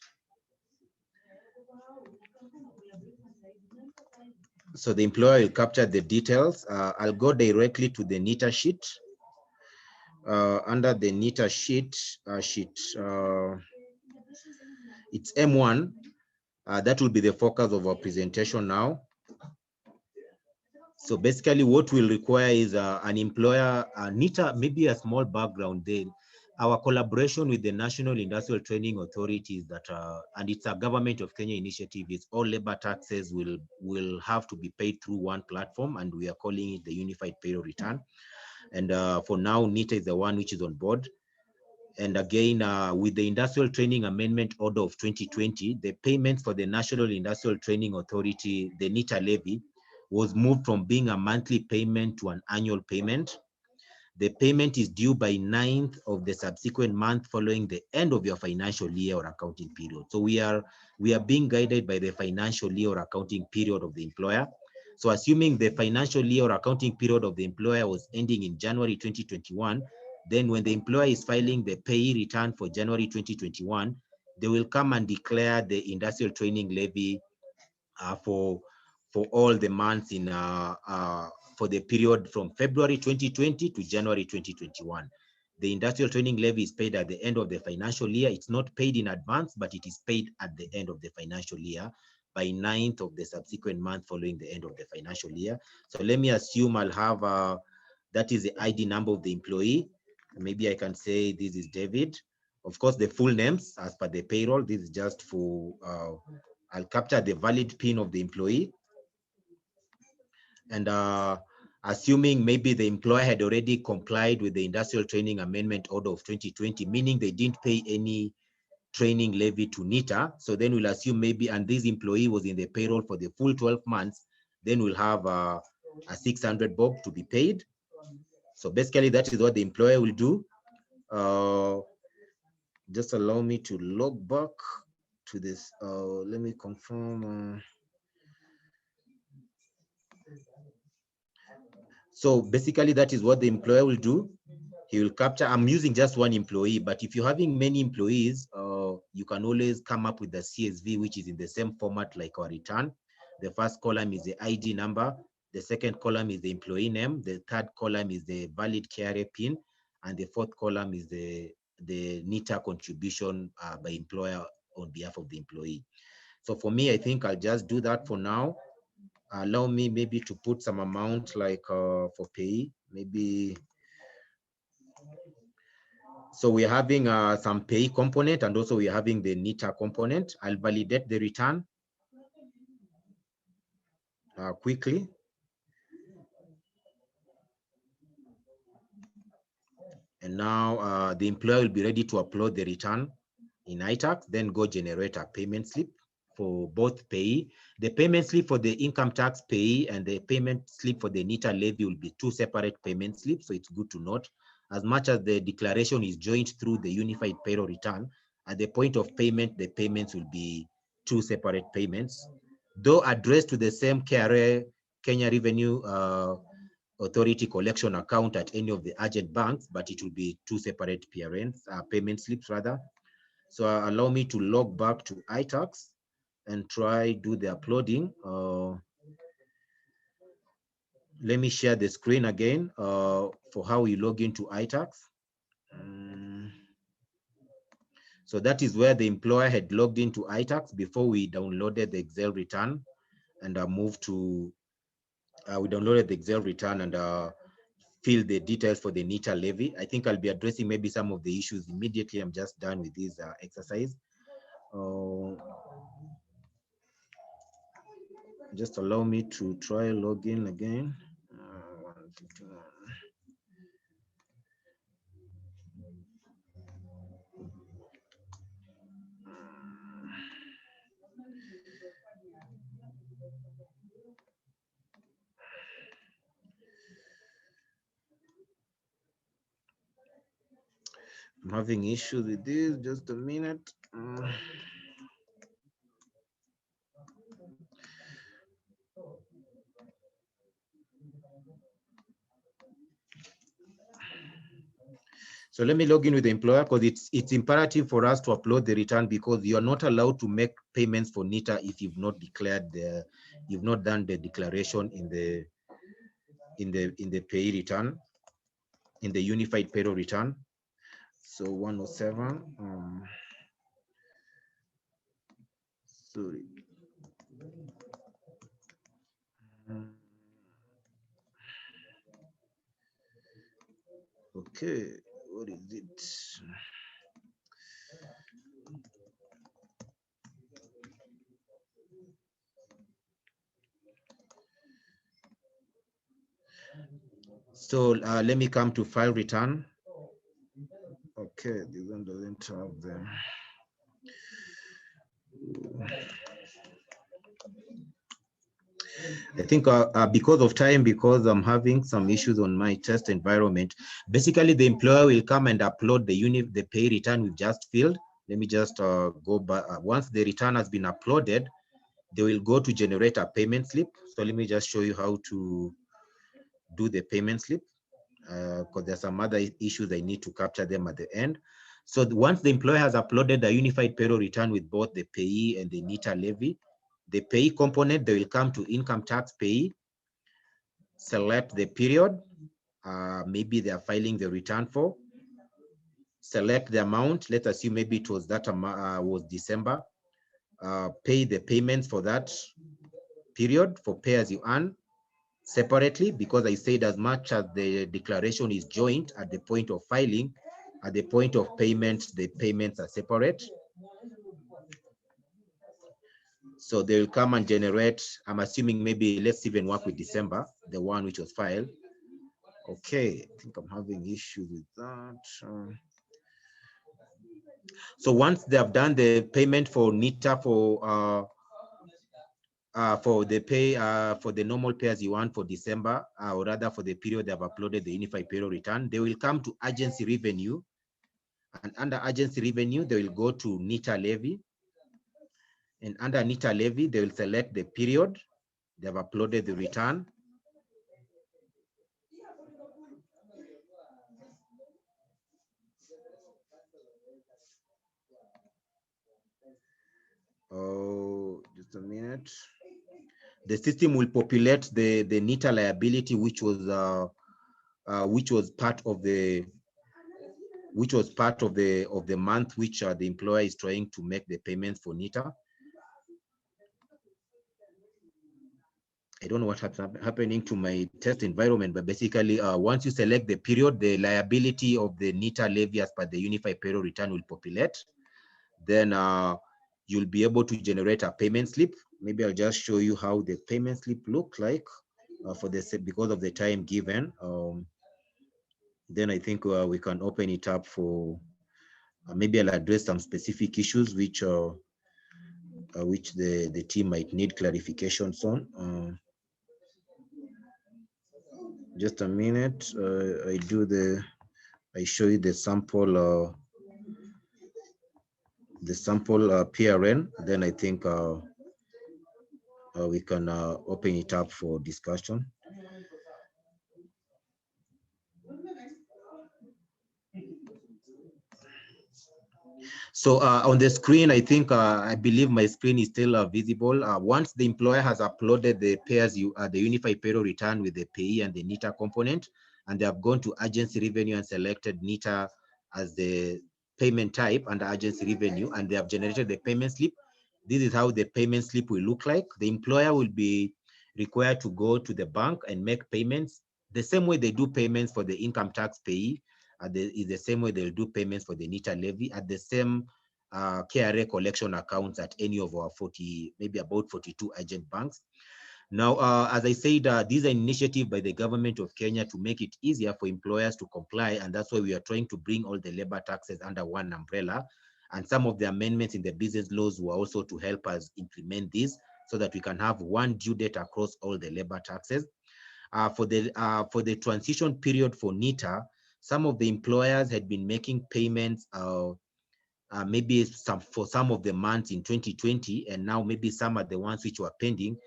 So the employer will capture the details. I'll go directly to the NITA sheet. Under the NITA sheet, it's M1. That will be the focus of our presentation now. So basically what we'll require is an employer, NITA, maybe a small background then. Our collaboration with the National Industrial Training Authorities and it's a government of Kenya initiative, is all labor taxes will have to be paid through one platform, and we are calling it the Unified Payroll Return. And for now, NITA is the one which is on board. And again, with the Industrial Training Amendment Order of 2020, the payments for the National Industrial Training Authority, the NITA levy, was moved from being a monthly payment to an annual payment. The payment is due by 9th of the subsequent month following the end of your financial year or accounting period. So we are being guided by the financial year or accounting period of the employer. So assuming the financial year or accounting period of the employer was ending in January 2021, then when the employer is filing the pay return for January 2021, they will come and declare the industrial training levy for all the months in for the period from February 2020 to January 2021. The industrial training levy is paid at the end of the financial year. It's not paid in advance, but it is paid at the end of the financial year by 9th of the subsequent month following the end of the financial year. So let me assume I'll have, that is the ID number of the employee. Maybe I can say this is David. Of course, the full names as per the payroll, this is just for, I'll capture the valid PIN of the employee. And assuming maybe the employer had already complied with the Industrial Training Amendment Order of 2020, meaning they didn't pay any training levy to NITA. So then we'll assume maybe, and this employee was in the payroll for the full 12 months, then we'll have a 600 bob to be paid. So basically that is what the employer will do. Just allow me to log back to this. Let me confirm. So basically that is what the employer will do. He will capture, I'm using just one employee, but if you're having many employees, you can always come up with the CSV, which is in the same format like our return. The first column is the ID number. The second column is the employee name. The third column is the valid KRA PIN. And the fourth column is the NITA contribution by employer on behalf of the employee. So for me, I think I'll just do that for now. Allow me maybe to put some amount like for pay, maybe. So we're having some pay component, and also we're having the NITA component. I'll validate the return quickly. And now the employer will be ready to upload the return in iTax, then go generate a payment slip for both payee. The payment slip for the income tax payee and the payment slip for the NITA levy will be two separate payment slips. So it's good to note, as much as the declaration is joined through the unified payroll return, at the point of payment, the payments will be two separate payments, though addressed to the same KRA, Kenya Revenue Authority collection account at any of the agent banks, but it will be two separate payment slips rather. So allow me to log back to iTax and try do the uploading. Let me share the screen again for how you log into iTax. So that is where the employer had logged into iTax before we downloaded the Excel return and moved to, we downloaded the Excel return and fill the details for the NITA levy. I think I'll be addressing maybe some of the issues immediately. I'm just done with this exercise. Just allow me to try login again. 151. I'm having issues with this, just a minute. So let me log in with the employer, because it's imperative for us to upload the return, because you're not allowed to make payments for NITA if you've not declared you've not done the declaration in the pay return, in the unified payroll return. So 107. Sorry. Okay, what is it? So let me come to file return. Okay, this one doesn't have them. I think because of time, because I'm having some issues on my test environment, basically the employer will come and upload the pay return we've just filled. Let me just go back. Once the return has been uploaded, they will go to generate a payment slip. So let me just show you how to do the payment slip, because there's some other issues I need to capture them at the end. So once the employer has uploaded the unified payroll return with both the payee and the NITA levy, the payee component, they will come to income tax payee, select the period, maybe they are filing the return for, select the amount, let's assume maybe it was that was December, pay the payments for that period for pay as you earn separately, because I said as much as the declaration is joint at the point of filing, at the point of payment, the payments are separate. So they'll come and generate, I'm assuming maybe let's even work with December. the one which was filed. Okay, I think I'm having issues with that. So once they have done the payment for NITA for the pay for the normal pay as you want for December, or rather for the period they have uploaded the unified payroll return, they will come to agency revenue, and under agency revenue they will go to NITA levy, and under NITA levy they will select the period they have uploaded the return. Oh, just a minute. The system will populate the NITA liability, which was part of the month which the employer is trying to make the payments for NITA. I don't know what's happening to my test environment, but basically, once you select the period, the liability of the NITA levy as per the unified payroll return will populate. Then you'll be able to generate a payment slip. Maybe I'll just show you how the payment slip look like for this because of the time given. Then I think we can open it up for maybe I'll address some specific issues which the team might need clarifications on. Just a minute. I show you the sample PRN. Then I think we can open it up for discussion. So on the screen, I think I believe my screen is still visible. Once the employer has uploaded the the unified payroll return with the payee and the NITA component, and they have gone to agency revenue and selected NITA as the payment type under agency revenue, and they have generated the payment slip. This is how the payment slip will look like. The employer will be required to go to the bank and make payments the same way they do payments for the income tax payee. Is the same way they'll do payments for the NITA levy at the same KRA collection accounts at any of our maybe about 42 agent banks. Now, as I said, these are initiatives by the government of Kenya to make it easier for employers to comply, and that's why we are trying to bring all the labor taxes under one umbrella. And some of the amendments in the business laws were also to help us implement this so that we can have one due date across all the labor taxes. For the transition period for NITA, some of the employers had been making payments maybe for some of the months in 2020, and now maybe some are the ones which were pending.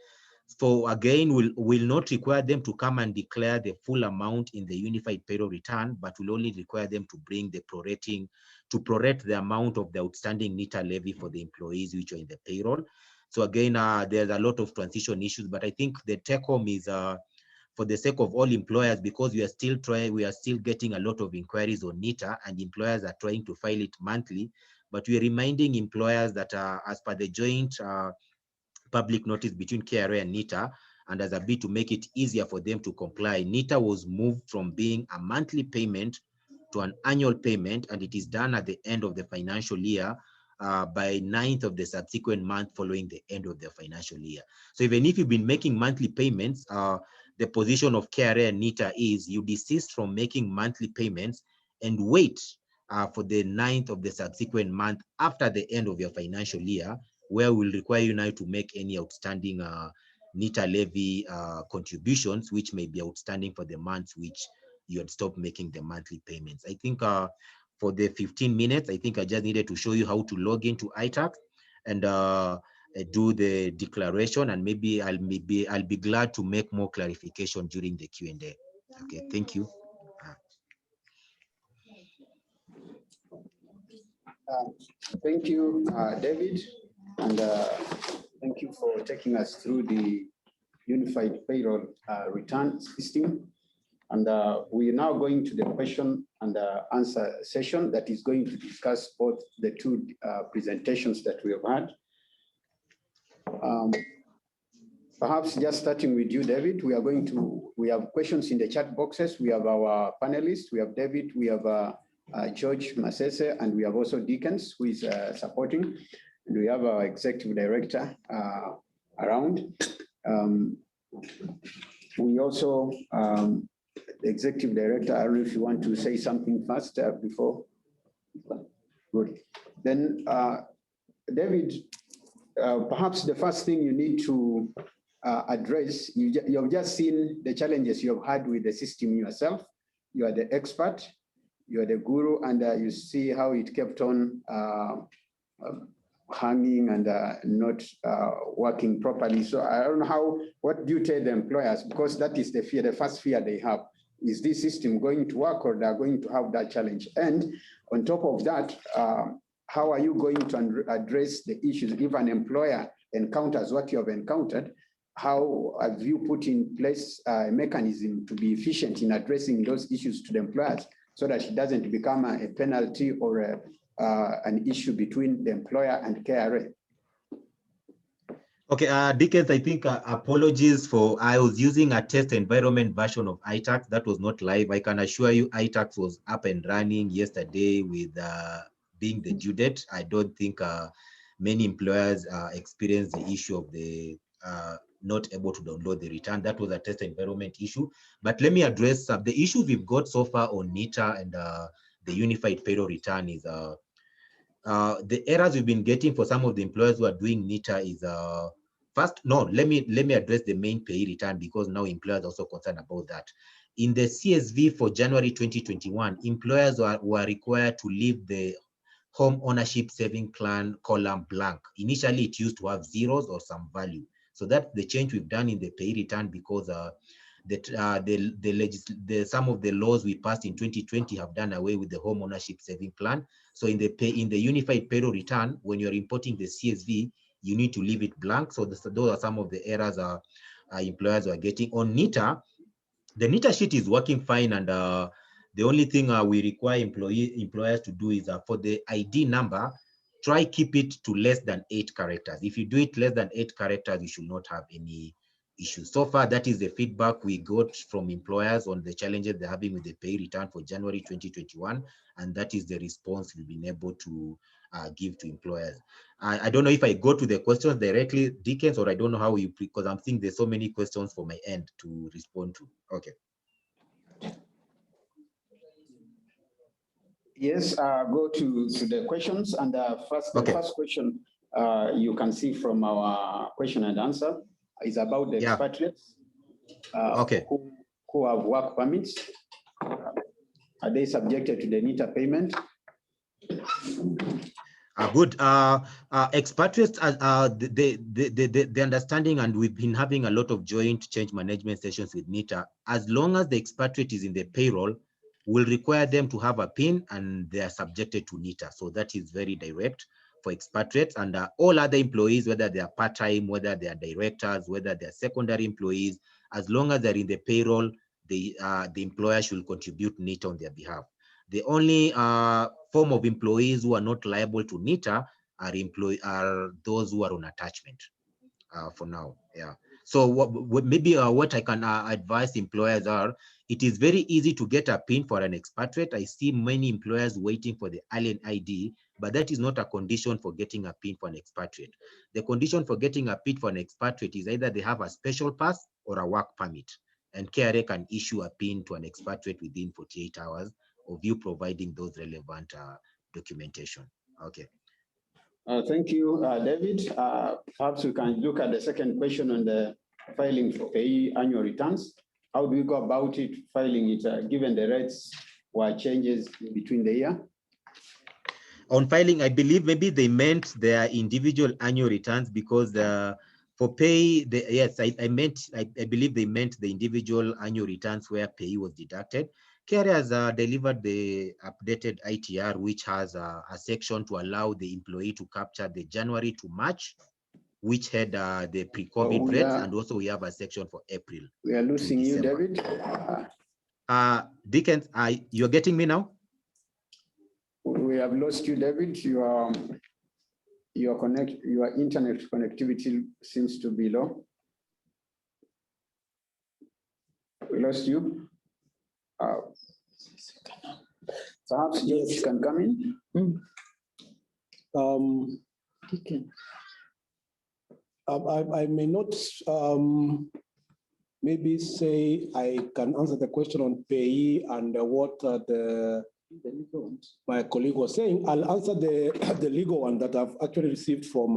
So again, will not require them to come and declare the full amount in the unified payroll return, but will only require them to bring the prorate the amount of the outstanding NITA levy for the employees which are in the payroll. So again, there's a lot of transition issues, but I think the take home is for the sake of all employers, because we are still getting a lot of inquiries on NITA, and employers are trying to file it monthly. But we are reminding employers that as per the joint public notice between KRA and NITA, and as a bit to make it easier for them to comply, NITA was moved from being a monthly payment to an annual payment, and it is done at the end of the financial year by 9th of the subsequent month following the end of the financial year. So even if you've been making monthly payments, the position of KRA and NITA is you desist from making monthly payments and wait for the 9th of the subsequent month after the end of your financial year, where we'll require you now to make any outstanding NITA levy contributions, which may be outstanding for the months which you had stopped making the monthly payments. I think for the 15 minutes, I think I just needed to show you how to log into iTax and do the declaration, and maybe I'll be glad to make more clarification during the Q&A. Okay, thank you. Thank you, David, and thank you for taking us through the unified payroll return system. And we are now going to the question and answer session that is going to discuss both the two presentations that we have had. Perhaps just starting with you, David, we have questions in the chat boxes. We have our panelists, we have David, we have George Masese, and we have also Dickens, who is supporting. And we have our executive director around. we also, the Executive Director, I don't know if you want to say something first before. Good. Then, David, perhaps the first thing you need to address, you've just seen the challenges you've had with the system yourself. You are the expert, you are the guru, and you see how it kept on hanging and not working properly. So I don't know what do you tell the employers? Because that is the fear, the first fear they have. Is this system going to work, or they're going to have that challenge? And on top of that, how are you going to address the issues if an employer encounters what you have encountered? How have you put in place a mechanism to be efficient in addressing those issues to the employers so that it doesn't become a penalty or an issue between the employer and KRA? Okay, Dickens, I think apologies for, I was using a test environment version of iTax that was not live. I can assure you iTax was up and running yesterday with being the due date. I don't think many employers experienced the issue of the not able to download the return. That was a test environment issue. But let me address the issues we've got so far on NITA and the unified payroll return is the errors we've been getting for some of the employers who are doing NITA is first, no, let me address the main pay return, because now employers are also concerned about that. In the CSV for January 2021, employers were required to leave the home ownership saving plan column blank. Initially, it used to have zeros or some value. So that's the change we've done in the pay return, because some of the laws we passed in 2020 have done away with the home ownership saving plan. So in the unified payroll return, when you're importing the CSV, you need to leave it blank. So those are some of the errors employers are getting. On NITA, the NITA sheet is working fine, and the only thing we require employers to do is for the ID number, try keep it to less than 8 characters. If you do it less than 8 characters, you should not have any issues. So far, that is the feedback we got from employers on the challenges they're having with the pay return for January 2021, and that is the response we've been able to give to employers. I don't know if I go to the questions directly, Dickens, or I don't know how you, because I'm thinking there's so many questions for my end to respond to. Okay. Yes, go to the questions, and first, the first question you can see from our question and answer is about the expatriates who have work permits. Are they subjected to the NITA payment? Good. Expatriates, the understanding, and we've been having a lot of joint change management sessions with NITA, as long as the expatriate is in the payroll, will require them to have a PIN, and they are subjected to NITA. So that is very direct for expatriates, and all other employees, whether they are part-time, whether they are directors, whether they are secondary employees, as long as they're in the payroll, the employer should contribute NITA on their behalf. The only form of employees who are not liable to NITA are those who are on attachment for now. Yeah. So what I can advise employers are, it is very easy to get a PIN for an expatriate. I see many employers waiting for the alien ID, but that is not a condition for getting a PIN for an expatriate. The condition for getting a PIN for an expatriate is either they have a special pass or a work permit, and KRA can issue a PIN to an expatriate within 48 hours of you providing those relevant documentation. Okay. Thank you, David. Perhaps we can look at the second question on the filing for pay annual returns. How do we go about it, filing it, given the rates or changes between the year? On filing, I believe maybe they meant their individual annual returns, because for pay, yes, I believe they meant the individual annual returns where pay was deducted. KRA has delivered the updated ITR, which has a section to allow the employee to capture the January to March, which had the pre-COVID rates, and also we have a section for April. We are losing you, David. Dickens, you're getting me now? We have lost you, David. Your internet connectivity seems to be low. We lost you. Perhaps George can come in. I may not maybe say I can answer the question on payee and what my colleague was saying. I'll answer the legal one that I've actually received from,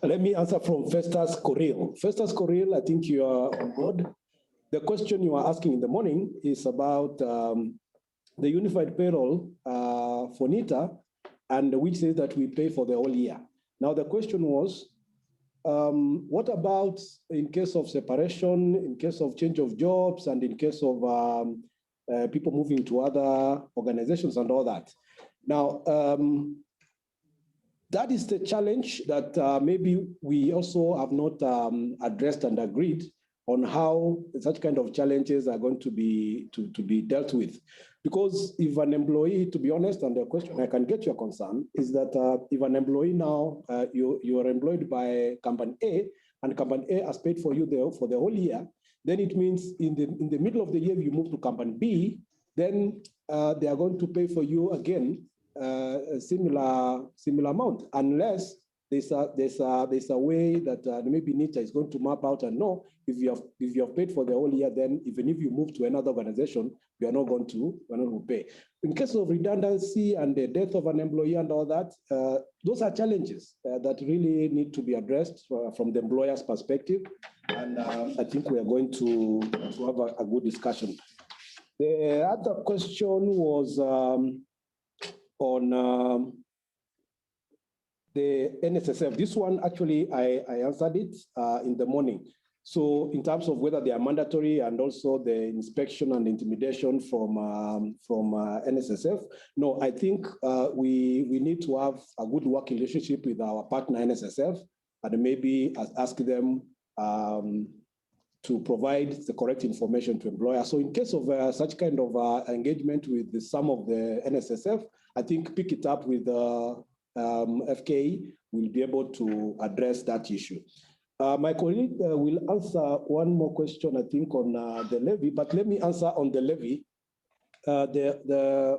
let me answer from Festus Correal. Festus Correal, I think you are on board. The question you are asking in the morning is about the unified payroll for NITA, and which says that we pay for the whole year. Now the question was, what about in case of separation, in case of change of jobs, and in case of people moving to other organizations and all that? Now, that is the challenge that maybe we also have not addressed and agreed on how such kind of challenges are going to be dealt with. Because if an employee, to be honest, and the question I can get your concern is that if an employee now, you are employed by company A, and company A has paid for you for the whole year, then it means in the middle of the year you move to company B, then they are going to pay for you again a similar amount, unless there's a way that maybe NITA is going to map out and know if you have paid for the whole year, then even if you move to another organization, we are not going to pay. In case of redundancy and the death of an employee and all that, those are challenges that really need to be addressed from the employer's perspective, and I think we are going to have a good discussion. The other question was on the NSSF. This one, actually, I answered it in the morning. So in terms of whether they are mandatory and also the inspection and intimidation from NSSF, no, I think we need to have a good working relationship with our partner NSSF, and maybe ask them to provide the correct information to employers. So in case of such kind of engagement with some of the NSSF, I think pick it up with FKE, will be able to address that issue. My colleague will answer one more question, I think, on the levy, but let me answer on the levy. The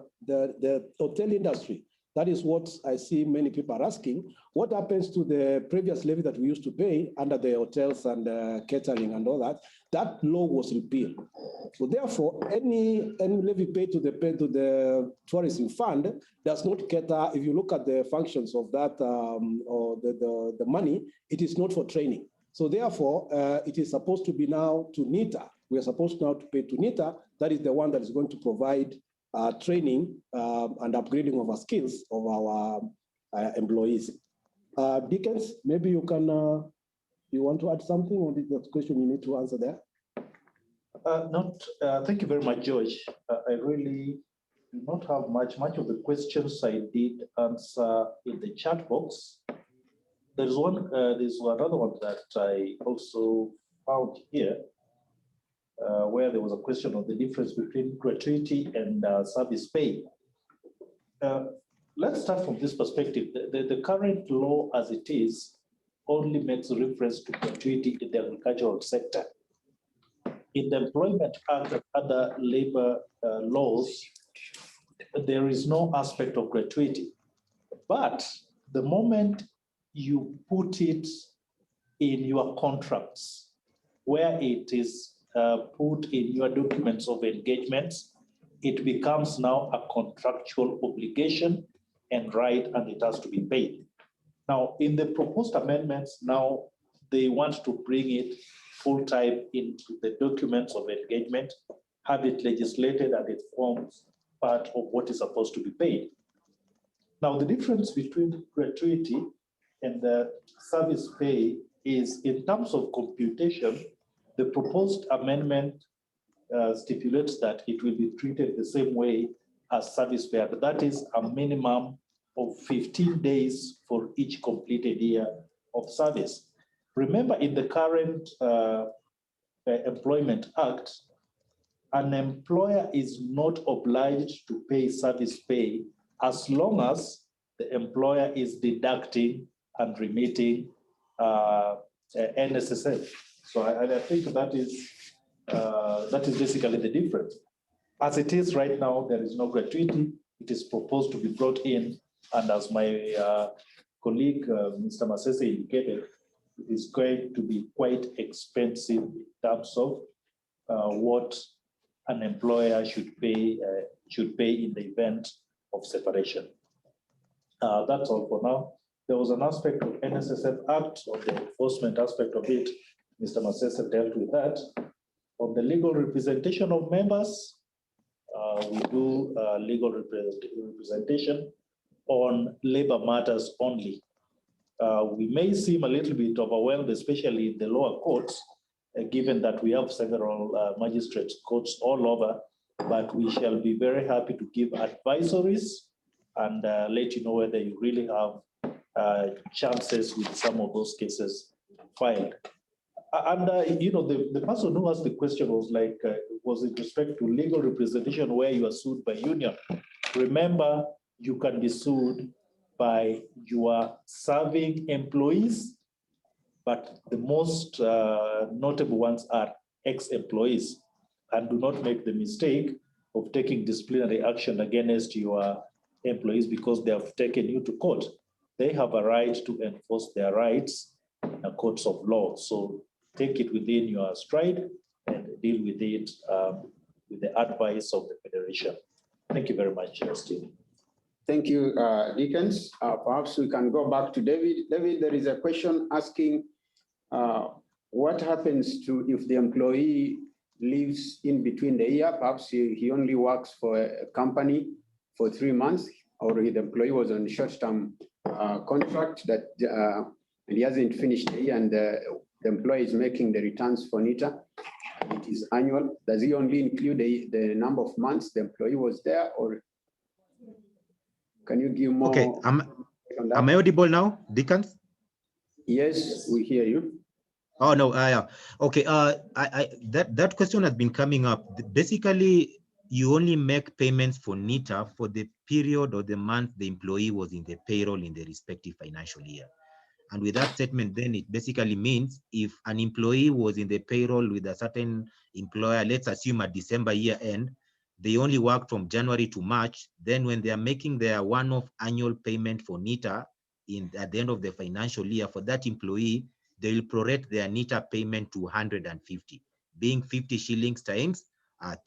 hotel industry, that is what I see many people are asking. What happens to the previous levy that we used to pay under the hotels and catering and all that? That law was repealed. So therefore, any levy paid to the tourism fund does not cater. If you look at the functions of that or the money, it is not for training. So therefore, it is supposed to be now to NITA. We are supposed now to pay to NITA. That is the one that is going to provide training and upgrading of our skills of our employees. Dickens, maybe you can, you want to add something, or is that question you need to answer there? Thank you very much, George. I really do not have much. Much of the questions I did answer in the chat box. There's another one that I also found here, where there was a question on the difference between gratuity and service pay. Let's start from this perspective. The current law as it is only makes reference to gratuity in the agricultural sector. In the Employment Act and other labor laws, there is no aspect of gratuity. But the moment you put it in your contracts, where it is put in your documents of engagement, it becomes now a contractual obligation and right, and it has to be paid. Now, in the proposed amendments, now they want to bring it full-time into the documents of engagement, have it legislated, and it forms part of what is supposed to be paid. Now, the difference between gratuity and the service pay is in terms of computation. The proposed amendment stipulates that it will be treated the same way as service pay, but that is a minimum of 15 days for each completed year of service. Remember, in the current Employment Act, an employer is not obliged to pay service pay as long as the employer is deducting and remitting NSSF. So I think that is basically the difference. As it is right now, there is no gratuity. It is proposed to be brought in, and as my colleague, Mr. Masese, indicated, is going to be quite expensive in terms of what an employer should pay in the event of separation. That's all for now. There was an aspect of NSSF Act, on the enforcement aspect of it. Mr. Masese dealt with that. On the legal representation of members, we do legal representation on labor matters only. We may seem a little bit overwhelmed, especially in the lower courts, given that we have several magistrates courts all over, but we shall be very happy to give advisories and let you know whether you really have chances with some of those cases filed. And you know, the person who asked the question was like, was in respect to legal representation where you are sued by union. Remember, you can be sued by your serving employees, but the most notable ones are ex-employees. And do not make the mistake of taking disciplinary action against your employees because they have taken you to court. They have a right to enforce their rights in the courts of law. So take it within your stride and deal with it with the advice of the Federation. Thank you very much, Stephen. Thank you, Dickens. Perhaps we can go back to David. David, there is a question asking what happens to if the employee leaves in between the year? Perhaps he only works for a company for 3 months, or the employee was on short-term contract that and he hasn't finished the year, and the employee is making the returns for NITA. It is annual. Does he only include the number of months the employee was there, or can you give more? Okay, am I audible now, Dickens? Yes, we hear you. Oh no, yeah. Okay, that question has been coming up. Basically, you only make payments for NITA for the period or the month the employee was in the payroll in the respective financial year. And with that statement, then it basically means if an employee was in the payroll with a certain employer, let's assume at December year end, they only worked from January to March, then when they are making their one-off annual payment for NITA at the end of the financial year for that employee, they will prorate their NITA payment to 150, being 50 shillings times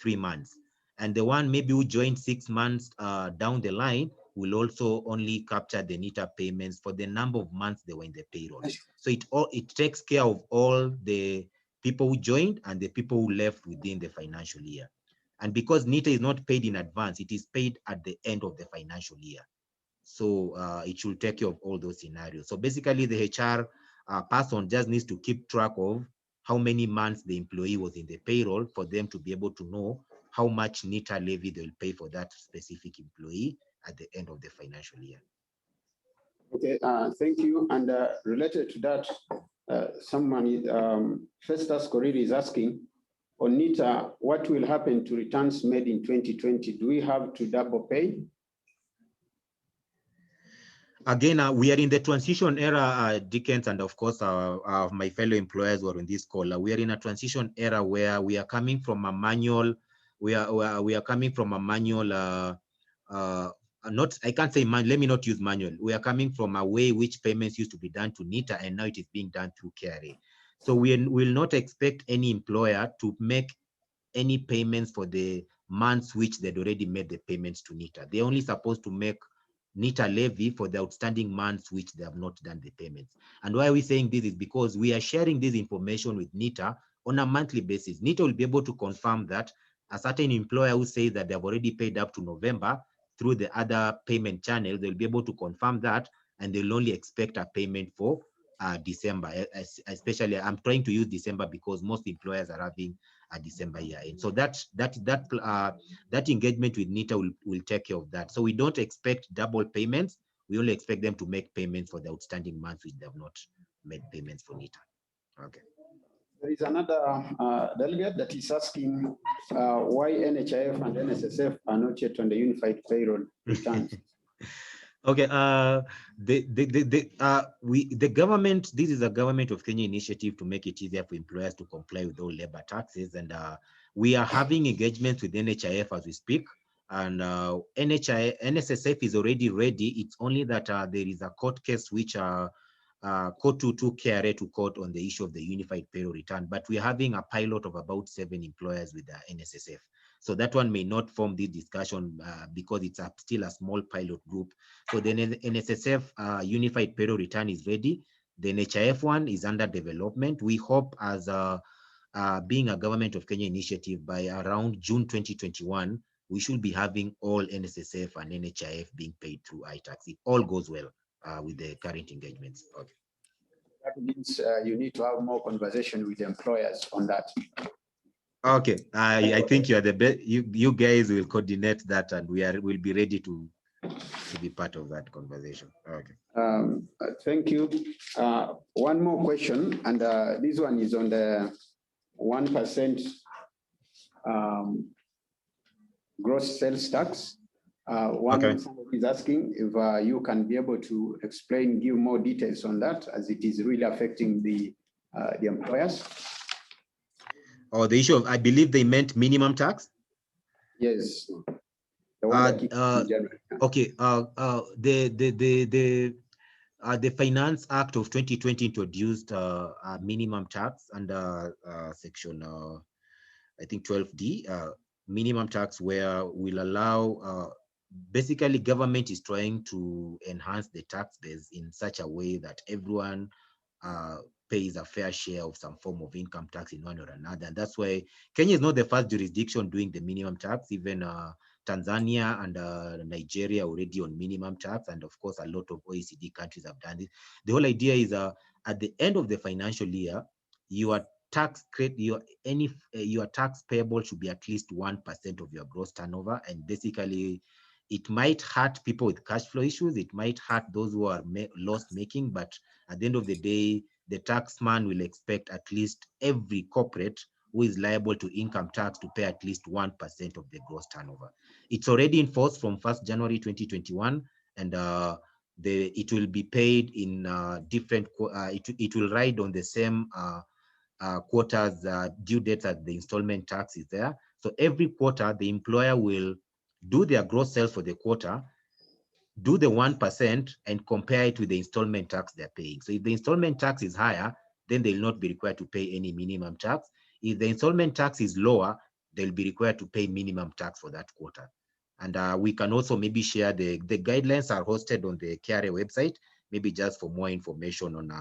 3 months. And the one maybe who joined 6 months down the line will also only capture the NITA payments for the number of months they were in the payroll. So it takes care of all the people who joined and the people who left within the financial year. And because NITA is not paid in advance, it is paid at the end of the financial year. So it should take care of all those scenarios. So basically the HR person just needs to keep track of how many months the employee was in the payroll for them to be able to know how much NITA levy they'll pay for that specific employee at the end of the financial year. Okay, thank you. And related to that, someone, Festus Koriri is asking, on NITA, what will happen to returns made in 2020? Do we have to double pay? Again, we are in the transition era, Dickens, and of course, my fellow employers who are in this call. We are in a transition era where we are coming from a manual. We are coming from a manual. I can't say manual. Let me not use manual. We are coming from a way which payments used to be done to NITA, and now it is being done through KRA. So we will not expect any employer to make any payments for the months which they'd already made the payments to NITA. They're only supposed to make NITA levy for the outstanding months which they have not done the payments. And why are we saying this is because we are sharing this information with NITA on a monthly basis. NITA will be able to confirm that a certain employer who says that they have already paid up to November through the other payment channel, they'll be able to confirm that, and they'll only expect a payment for December. Especially, I'm trying to use December because most employers are having a December year end. So that engagement with NITA will take care of that. So we don't expect double payments. We only expect them to make payments for the outstanding months which they have not made payments for NITA. Okay. There is another delegate that is asking why NHIF and NSSF are not yet on the unified payroll returns. Okay, the government, this is a government of Kenya initiative to make it easier for employers to comply with all labor taxes. And we are having engagements with NHIF as we speak. And NSSF is already ready. It's only that there is a court case which court took KRA to court on the issue of the unified payroll return, but we're having a pilot of about 7 employers with the NSSF. So that one may not form this discussion because it's still a small pilot group. So the NSSF unified payroll return is ready. The NHIF one is under development. We hope as being a government of Kenya initiative by around June 2021, we should be having all NSSF and NHIF being paid through iTax. If all goes well with the current engagements. Okay. That means you need to have more conversation with the employers on that. Okay, I think you are the best. You guys will coordinate that, and we'll be ready to be part of that conversation. Okay. Thank you. One more question, and this one is on the 1% gross sales tax. Somebody is asking if you can be able to explain, give more details on that, as it is really affecting the employers. Or the issue of, I believe they meant minimum tax. Yes. Okay. The Finance Act of 2020 introduced a minimum tax under section, I think 12D, minimum tax, where will allow, basically government is trying to enhance the tax base in such a way that everyone pays a fair share of some form of income tax in one or another. And that's why Kenya is not the first jurisdiction doing the minimum tax. Even Tanzania and Nigeria already on minimum tax, and of course a lot of OECD countries have done it. The whole idea is at the end of the financial year, your tax payable should be at least 1% of your gross turnover, and basically it might hurt people with cash flow issues. It might hurt those who are loss making, but at the end of the day, the taxman will expect at least every corporate who is liable to income tax to pay at least 1% of the gross turnover. It's already in force from 1st January 2021, and it will be paid in different, it will ride on the same quarter's due dates as the installment tax is there. So every quarter, the employer will do their gross sales for the quarter, do the 1% and compare it with the installment tax they're paying. So if the installment tax is higher, then they'll not be required to pay any minimum tax. If the installment tax is lower, they'll be required to pay minimum tax for that quarter. And we can also maybe share the guidelines are hosted on the KRA website, maybe just for more information on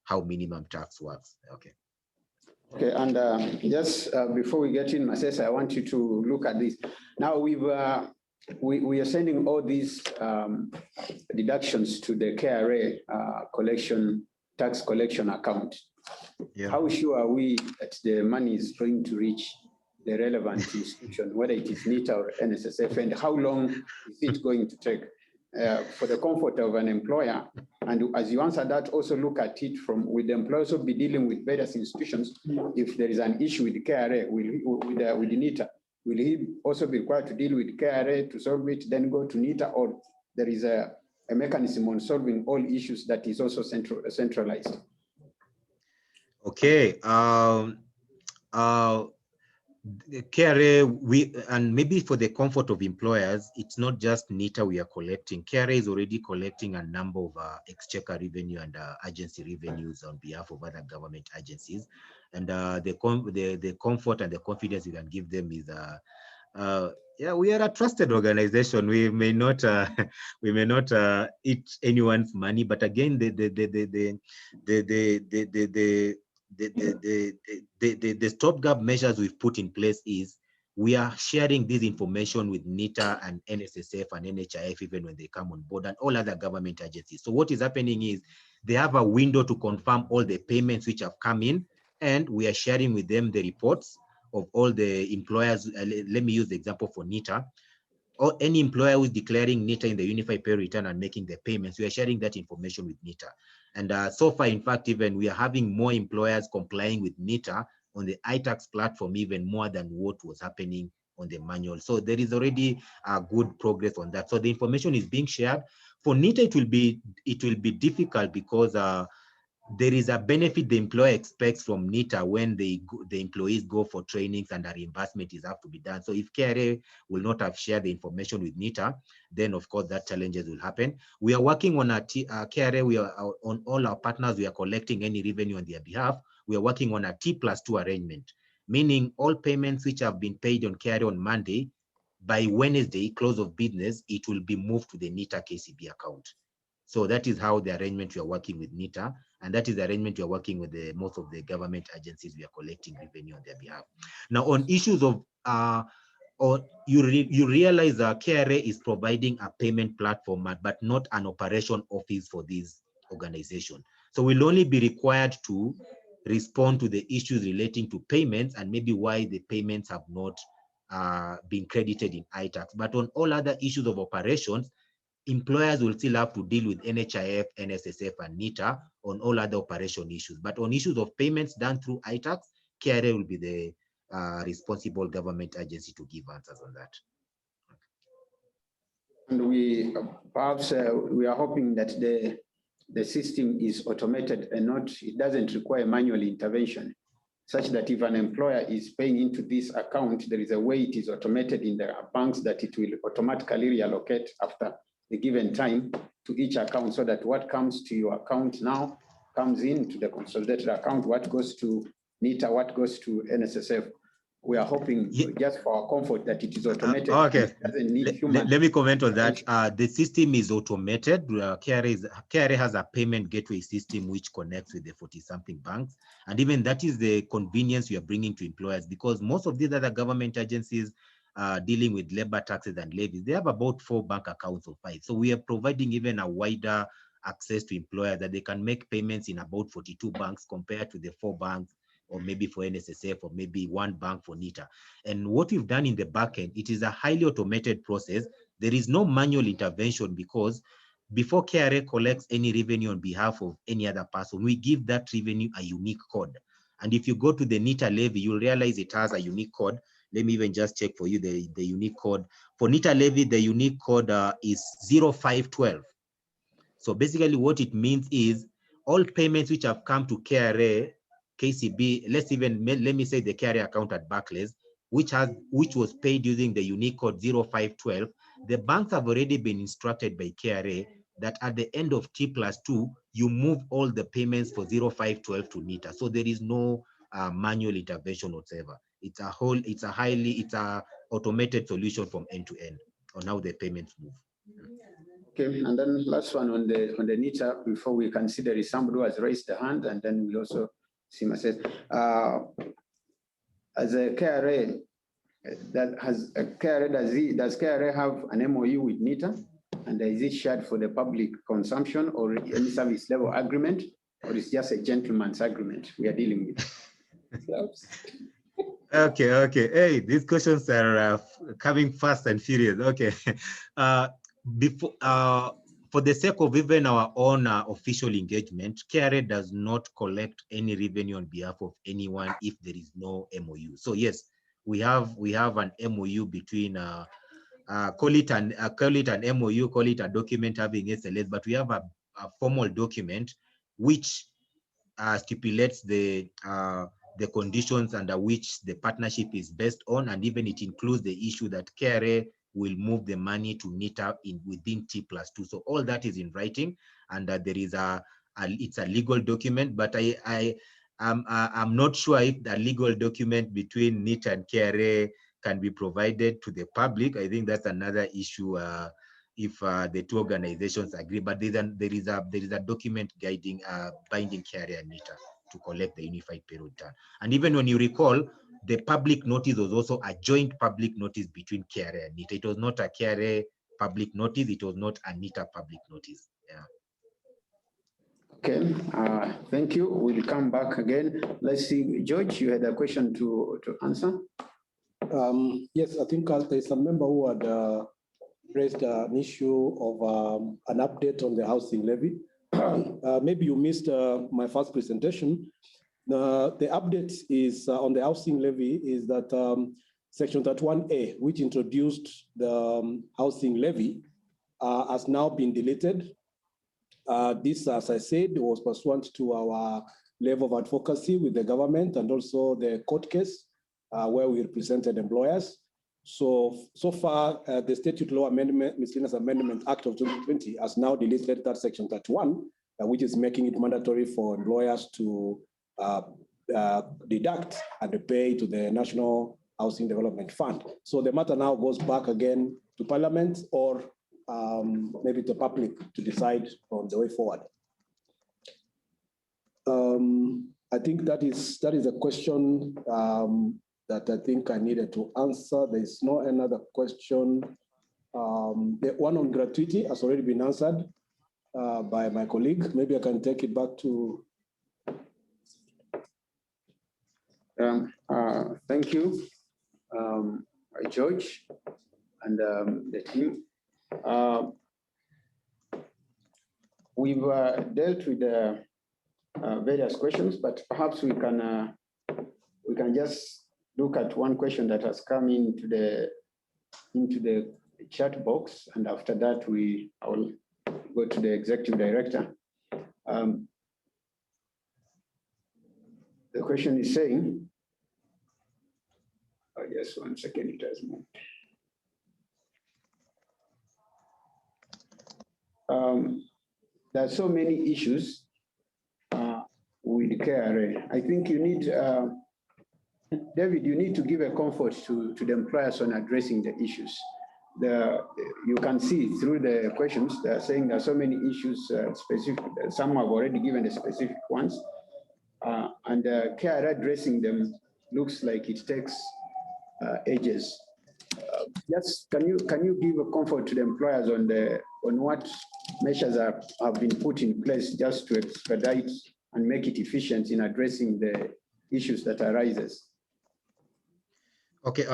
how minimum tax works. Okay. Okay, and just before we get in, Masesa, I want you to look at this. Now we are sending all these deductions to the KRA tax collection account. Yeah. How sure are we that the money is going to reach the relevant institution, whether it is NITA or NSSF, and how long is it going to take for the comfort of an employer? And as you answer that, also look at it from, will the employer also be dealing with various institutions? If there is an issue with the KRA, with the NITA, will he also be required to deal with KRA to solve it, then go to NITA, or there is a mechanism on solving all issues that is also centralized? Okay. KRA, and maybe for the comfort of employers, it's not just NITA we are collecting. KRA is already collecting a number of exchequer revenue and agency revenues on behalf of other government agencies. And the comfort and the confidence we can give them is, yeah, we are a trusted organization. We may not eat anyone's money, but again, the stopgap measures we've put in place is we are sharing this information with NITA and NSSF and NHIF even when they come on board, and all other government agencies. So what is happening is they have a window to confirm all the payments which have come in, and we are sharing with them the reports of all the employers. Let me use the example for NITA. Or any employer who is declaring NITA in the unified pay return and making the payments, we are sharing that information with NITA. And so far, in fact, even we are having more employers complying with NITA on the iTax platform, even more than what was happening on the manual. So there is already a good progress on that. So the information is being shared. For NITA, it will be difficult because there is a benefit the employer expects from NITA when the employees go for trainings and a reimbursement is have to be done. So if KRA will not have shared the information with NITA, then of course that challenges will happen. We are working on KRA, we are on all our partners, we are collecting any revenue on their behalf. We are working on a T+2 arrangement, meaning all payments which have been paid on KRA on Monday, by Wednesday, close of business, it will be moved to the NITA KCB account. So that is how the arrangement we are working with NITA, and that is the arrangement we are working with most of the government agencies we are collecting revenue on their behalf. Now, on issues of, you realize that KRA is providing a payment platform, but not an operation office for this organization. So we'll only be required to respond to the issues relating to payments and maybe why the payments have not been credited in ITax. But on all other issues of operations, employers will still have to deal with NHIF, NSSF, and NITA on all other operation issues. But on issues of payments done through ITax, KRA will be the responsible government agency to give answers on that. And we perhaps we are hoping that the system is automated and it doesn't require manual intervention, such that if an employer is paying into this account, there is a way it is automated in the banks that it will automatically reallocate after the given time to each account, so that what comes to your account now comes into the consolidated account, what goes to NITA, what goes to NSSF. We are hoping, just for our comfort, that it is automated. Okay, it doesn't need human. Let me comment on that. The system is automated. KRA has a payment gateway system which connects with the 40-something banks. And even that is the convenience we are bringing to employers, because most of these other government agencies dealing with labor taxes and levies, they have about 4 bank accounts or 5. So we are providing even a wider access to employers that they can make payments in about 42 banks compared to the 4 banks, or maybe for NSSF, or maybe 1 bank for NITA. And what we've done in the back end, it is a highly automated process. There is no manual intervention, because before KRA collects any revenue on behalf of any other person, we give that revenue a unique code. And if you go to the NITA levy, you'll realize it has a unique code. Let me even just check for you the unique code. For NITA levy, the unique code is 0512. So basically what it means is all payments which have come to KRA, KCB, let me say the KRA account at Barclays, which was paid using the unique code 0512, the banks have already been instructed by KRA that at the end of T+2, you move all the payments for 0512 to NITA. So there is no manual intervention whatsoever. It's a automated solution from end to end on how the payments move. Okay, and then last one on the NITA, before we consider, is somebody who has raised the hand, and then we'll also see myself. As a KRA, does KRA have an MOU with NITA? And is it shared for the public consumption, or any service level agreement, or is just a gentleman's agreement we are dealing with? Okay. Hey, these questions are coming fast and furious. Okay. For the sake of even our own official engagement, KRA does not collect any revenue on behalf of anyone if there is no MOU. So yes, we have an MOU between call it an MOU, call it a document having SLS, but we have a formal document which stipulates the conditions under which the partnership is based on, and even it includes the issue that KRA will move the money to NITA within T+2. So all that is in writing, and there is it's a legal document, but I'm not sure if the legal document between NITA and KRA can be provided to the public. I think that's another issue if the 2 organizations agree, but there is a document guiding binding KRA and NITA to collect the unified payroll return. And even when you recall, the public notice was also a joint public notice between KRA and NITA. It was not a KRA public notice, it was not a NITA public notice. Yeah. Okay, thank you. We'll come back again. Let's see, George, you had a question to answer? Yes, I think there's a member who had raised an issue of an update on the housing levy. Maybe you missed my first presentation. The update is on the housing levy is that Section 31A, which introduced the housing levy, has now been deleted. This, as I said, was pursuant to our level of advocacy with the government and also the court case where we represented employers. So far, the Statute Law Amendment, Miscellaneous Amendment Act of 2020 has now deleted that section 31, which is making it mandatory for employers to deduct and pay to the National Housing Development Fund. So the matter now goes back again to Parliament or maybe the public to decide on the way forward. I think that is a question that I think I needed to answer. There is no another question. The one on gratuity has already been answered by my colleague. Maybe I can take it back to. Thank you, George, and the team. We've dealt with various questions, but perhaps we can just look at one question that has come into the chat box, and after that I will go to the executive director. The question is saying, just 1 second, it has moved. There are so many issues with KRA. I think you need, David, you need to give a comfort to the employers on addressing the issues. You can see through the questions, they're saying there are so many issues specific, some have already given the specific ones, and KRA addressing them looks like it takes ages. Just can you give a comfort to the employers on what measures have been put in place just to expedite and make it efficient in addressing the issues that arises? Okay,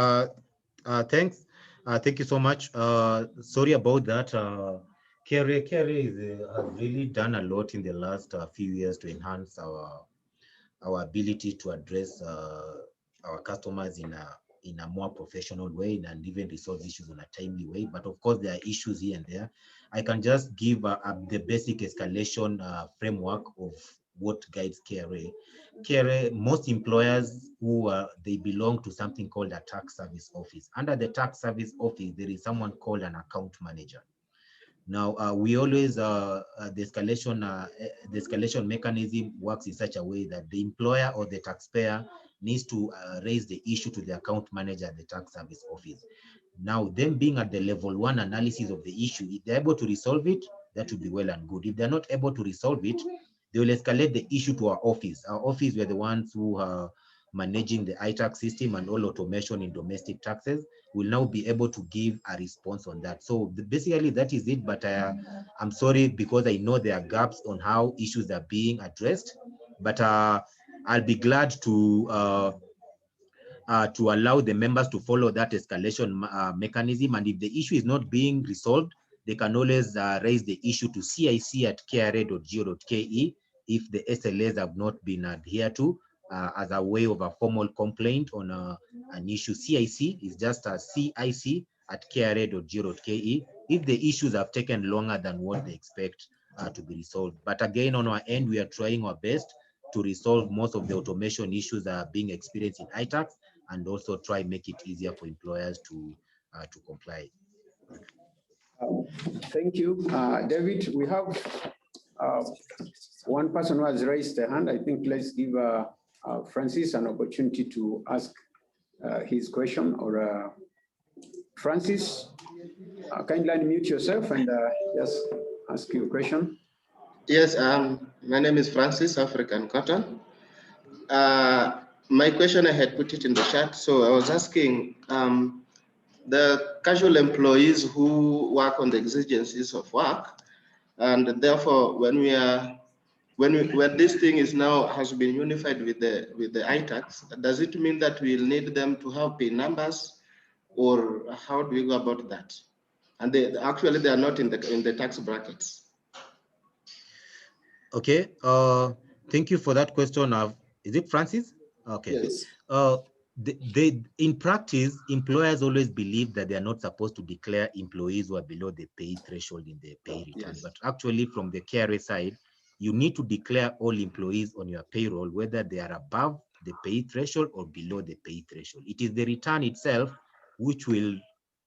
thanks. Thank you so much. Sorry about that. KRA has really done a lot in the last few years to enhance our ability to address our customers in a more professional way and even resolve issues in a timely way. But of course, there are issues here and there. I can just give the basic escalation framework of what guides KRA. KRA, most employers they belong to something called a tax service office. Under the tax service office, there is someone called an account manager. Now, we always, the escalation mechanism works in such a way that the employer or the taxpayer needs to raise the issue to the account manager at the tax service office. Now, them being at the level 1 analysis of the issue, if they're able to resolve it, that would be well and good. If they're not able to resolve it, they will escalate the issue to our office. Our office, we're the ones who are managing the iTax system and all automation in domestic taxes, will now be able to give a response on that. So basically that is it, but I'm sorry because I know there are gaps on how issues are being addressed, but I'll be glad to allow the members to follow that escalation mechanism. And if the issue is not being resolved, they can always raise the issue to cic@kra.go.ke if the SLAs have not been adhered to as a way of a formal complaint on an issue. CIC is just a cic@kra.go.ke if the issues have taken longer than what they expect to be resolved. But again, on our end, we are trying our best to resolve most of the automation issues that are being experienced in iTax and also try make it easier for employers to comply. Thank you, David. We have one person who has raised a hand. I think let's give Francis an opportunity to ask his question. Or Francis, kindly unmute yourself and just ask your question. Yes, my name is Francis African Cotton. My question, I had put it in the chat. So I was asking the casual employees who work on the exigencies of work, and therefore when this thing is now has been unified with the iTax, does it mean that we'll need them to have PIN numbers, or how do we go about that? And they are not in the tax brackets. Okay, thank you for that question. Is it Francis? Okay. Yes. in practice, employers always believe that they are not supposed to declare employees who are below the pay threshold in the pay return. Yes. But actually, from the KRA side, you need to declare all employees on your payroll, whether they are above the pay threshold or below the pay threshold. It is the return itself which will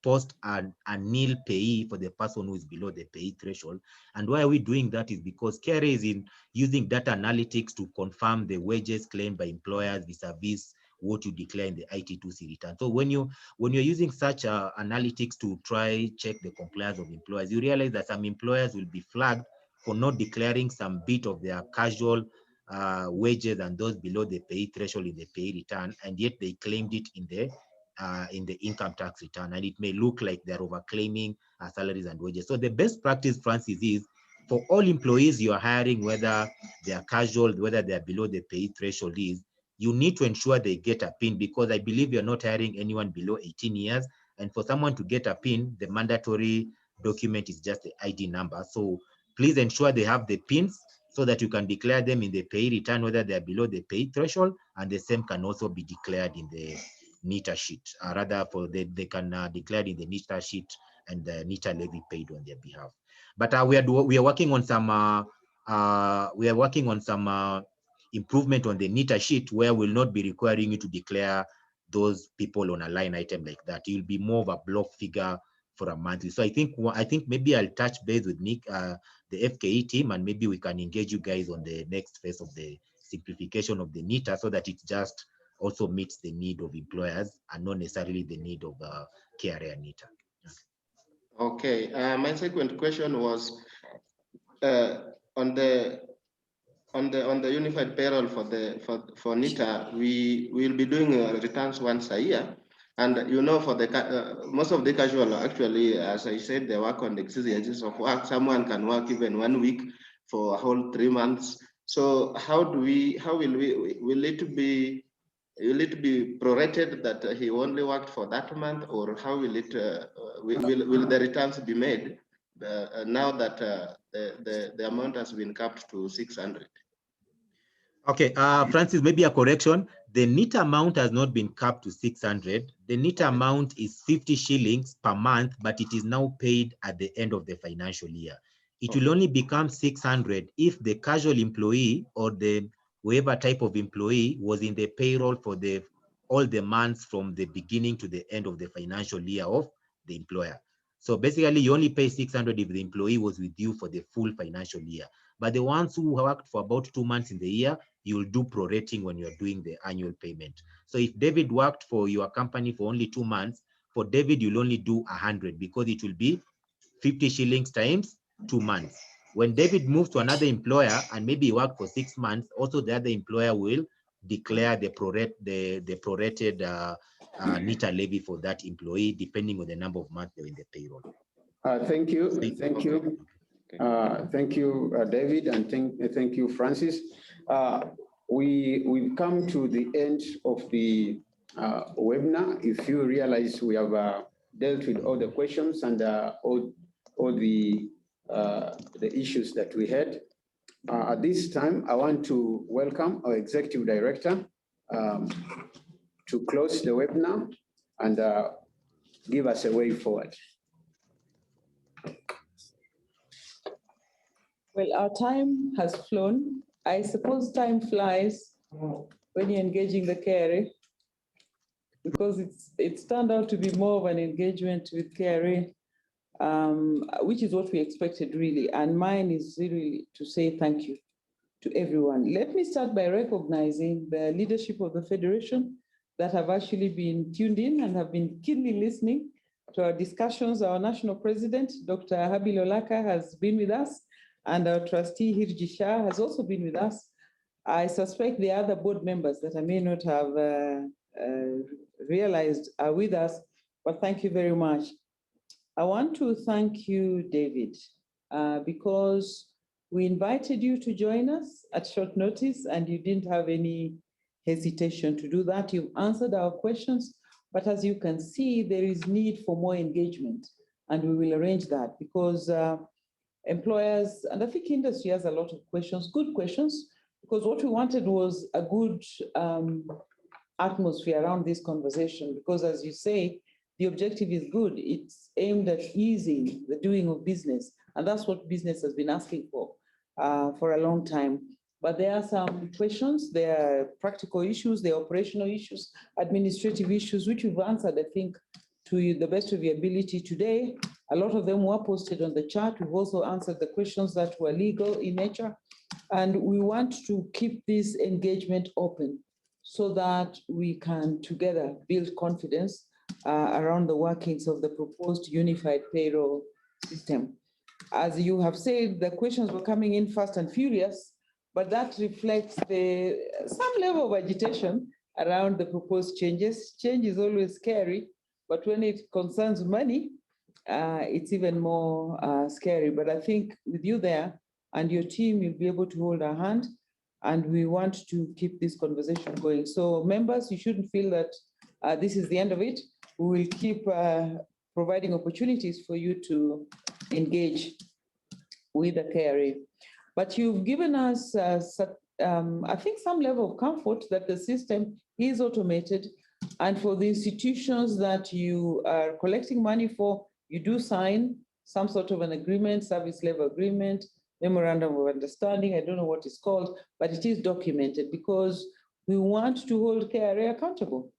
post a nil payee for the person who is below the pay threshold. And why are we doing that is because KRA is using data analytics to confirm the wages claimed by employers vis-a-vis what you declare in the IT2C return. So when you're using such analytics to try check the compliance of employers, you realize that some employers will be flagged for not declaring some bit of their casual wages and those below the pay threshold in the pay return, and yet they claimed it in the income tax return, and it may look like they're overclaiming salaries and wages. So the best practice, Francis, is for all employees you are hiring, whether they are casual, whether they are below the pay threshold, you need to ensure they get a PIN, because I believe you're not hiring anyone below 18 years. And for someone to get a PIN, the mandatory document is just the ID number. So please ensure they have the PINs so that you can declare them in the pay return, whether they're below the pay threshold, and the same can also be declared in the NITA sheet. Rather, they can declare in the NITA sheet and the NITA levy paid on their behalf. But we are working on some improvement on the NITA sheet, where we'll not be requiring you to declare those people on a line item like that. You'll be more of a block figure for a monthly. So I think maybe I'll touch base with Nick, the FKE team, and maybe we can engage you guys on the next phase of the simplification of the NITA, so that it just also meets the need of employers and not necessarily the need of KRA and NITA. Okay, my second question was on the unified payroll for NITA. We will be doing returns once a year, and for the most of the casual, actually, as I said, they work on the exigencies of work. Someone can work even 1 week for a whole 3 months. So will it be prorated that he only worked for that month, or how will it will the returns be made now that the amount has been capped to 600? Okay, Francis, maybe a correction. The NITA amount has not been capped to 600. The NITA amount is 50 shillings per month, but it is now paid at the end of the financial year. It will only become 600 if the casual employee or the whatever type of employee was in the payroll for all the months from the beginning to the end of the financial year of the employer. So basically, you only pay 600 if the employee was with you for the full financial year. But the ones who worked for about 2 months in the year, you'll do prorating when you're doing the annual payment. So if David worked for your company for only 2 months, for David, you'll only do 100, because it will be 50 shillings times 2 months. When David moves to another employer and maybe he worked for 6 months, also the other employer will declare the prorated NITA levy for that employee, depending on the number of months they're in the payroll. Thank you. Thank you. Thank you, David, and thank you, Francis. We've come to the end of the webinar. If you realize we have dealt with all the questions and all the issues that we had. At this time, I want to welcome our Executive Director to close the webinar and give us a way forward. Well, our time has flown. I suppose time flies when you're engaging the KRA, because it's turned out to be more of an engagement with KRA, which is what we expected, really. And mine is really to say thank you to everyone. Let me start by recognizing the leadership of the Federation that have actually been tuned in and have been keenly listening to our discussions. Our National President, Dr. Habi Lolaka, has been with us, and our trustee, Hirji Shah, has also been with us. I suspect the other board members that I may not have realized are with us, but thank you very much. I want to thank you, David, because we invited you to join us at short notice, and you didn't have any hesitation to do that. You've answered our questions, but as you can see, there is need for more engagement, and we will arrange that, because employers, and I think industry has a lot of questions, good questions, because what we wanted was a good atmosphere around this conversation, because as you say, the objective is good. It's aimed at easing the doing of business. And that's what business has been asking for a long time. But there are some questions, there are practical issues, there are operational issues, administrative issues, which we've answered, I think, to the best of your ability today. A lot of them were posted on the chat. We've also answered the questions that were legal in nature. And we want to keep this engagement open so that we can together build confidence around the workings of the proposed unified payroll system. As you have said, the questions were coming in fast and furious, but that reflects some level of agitation around the proposed changes. Change is always scary, but when it concerns money, it's even more scary. But I think with you there and your team, you'll be able to hold our hand, and we want to keep this conversation going. So members, you shouldn't feel that this is the end of it. We will keep providing opportunities for you to engage with the KRA. But you've given us, I think, some level of comfort that the system is automated. And for the institutions that you are collecting money for, you do sign some sort of an agreement, service level agreement, memorandum of understanding, I don't know what it's called, but it is documented because we want to hold KRA accountable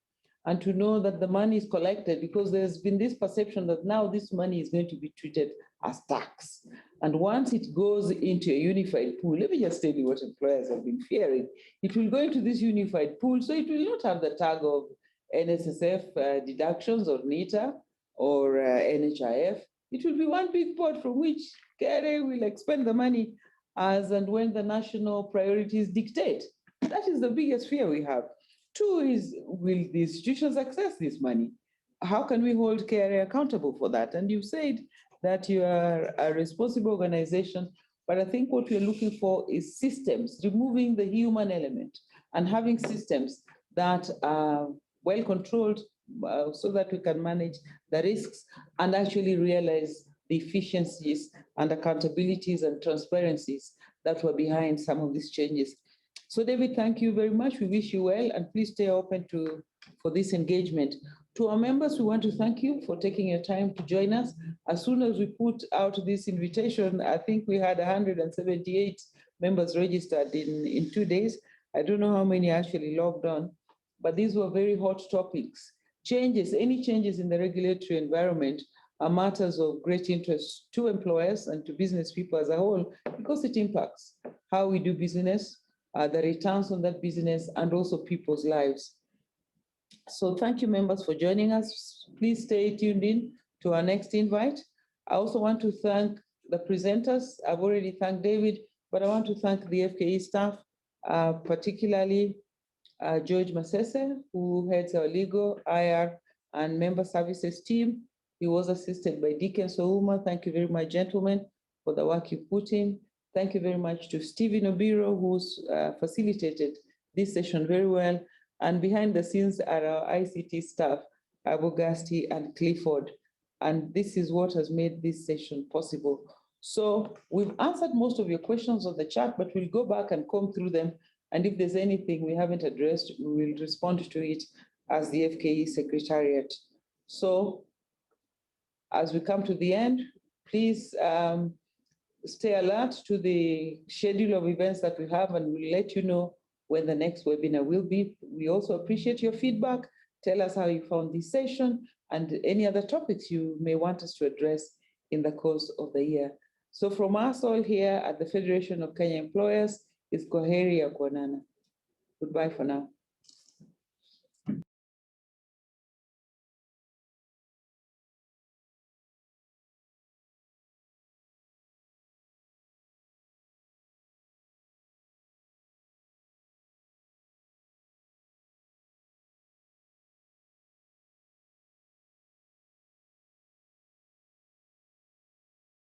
and to know that the money is collected, because there's been this perception that now this money is going to be treated as tax. And once it goes into a unified pool, let me just tell you what employers have been fearing. It will go into this unified pool, so it will not have the tag of NSSF deductions or NITA or NHIF. It will be one big pot from which KRA will expend the money as and when the national priorities dictate. That is the biggest fear we have. Two is, will the institutions access this money? How can we hold KRA accountable for that? And you said that you are a responsible organization, but I think what we're looking for is systems, removing the human element and having systems that are well controlled so that we can manage the risks and actually realize the efficiencies and accountabilities and transparencies that were behind some of these changes. So David, thank you very much. We wish you well, and please stay open for this engagement. To our members, we want to thank you for taking your time to join us. As soon as we put out this invitation, I think we had 178 members registered in 2 days. I don't know how many actually logged on, but these were very hot topics. Changes, any changes in the regulatory environment are matters of great interest to employers and to business people as a whole, because it impacts how we do business, the returns on that business, and also people's lives. So thank you, members, for joining us. Please stay tuned in to our next invite. I also want to thank the presenters. I've already thanked David, but I want to thank the FKE staff, particularly George Masese, who heads our legal, IR, and member services team. He was assisted by Deacon Souma. Thank you very much, gentlemen, for the work you put in. Thank you very much to Stephen Obiro, who's facilitated this session very well. And behind the scenes are our ICT staff, Abogasti and Clifford. And this is what has made this session possible. So we've answered most of your questions on the chat, but we'll go back and comb through them. And if there's anything we haven't addressed, we will respond to it as the FKE Secretariat. So as we come to the end, please stay alert to the schedule of events that we have, and we'll let you know when the next webinar will be. We also appreciate your feedback. Tell us how you found this session and any other topics you may want us to address in the course of the year. So from us all here at the Federation of Kenya Employers, is Kwaheri ya kuonana. Goodbye for now.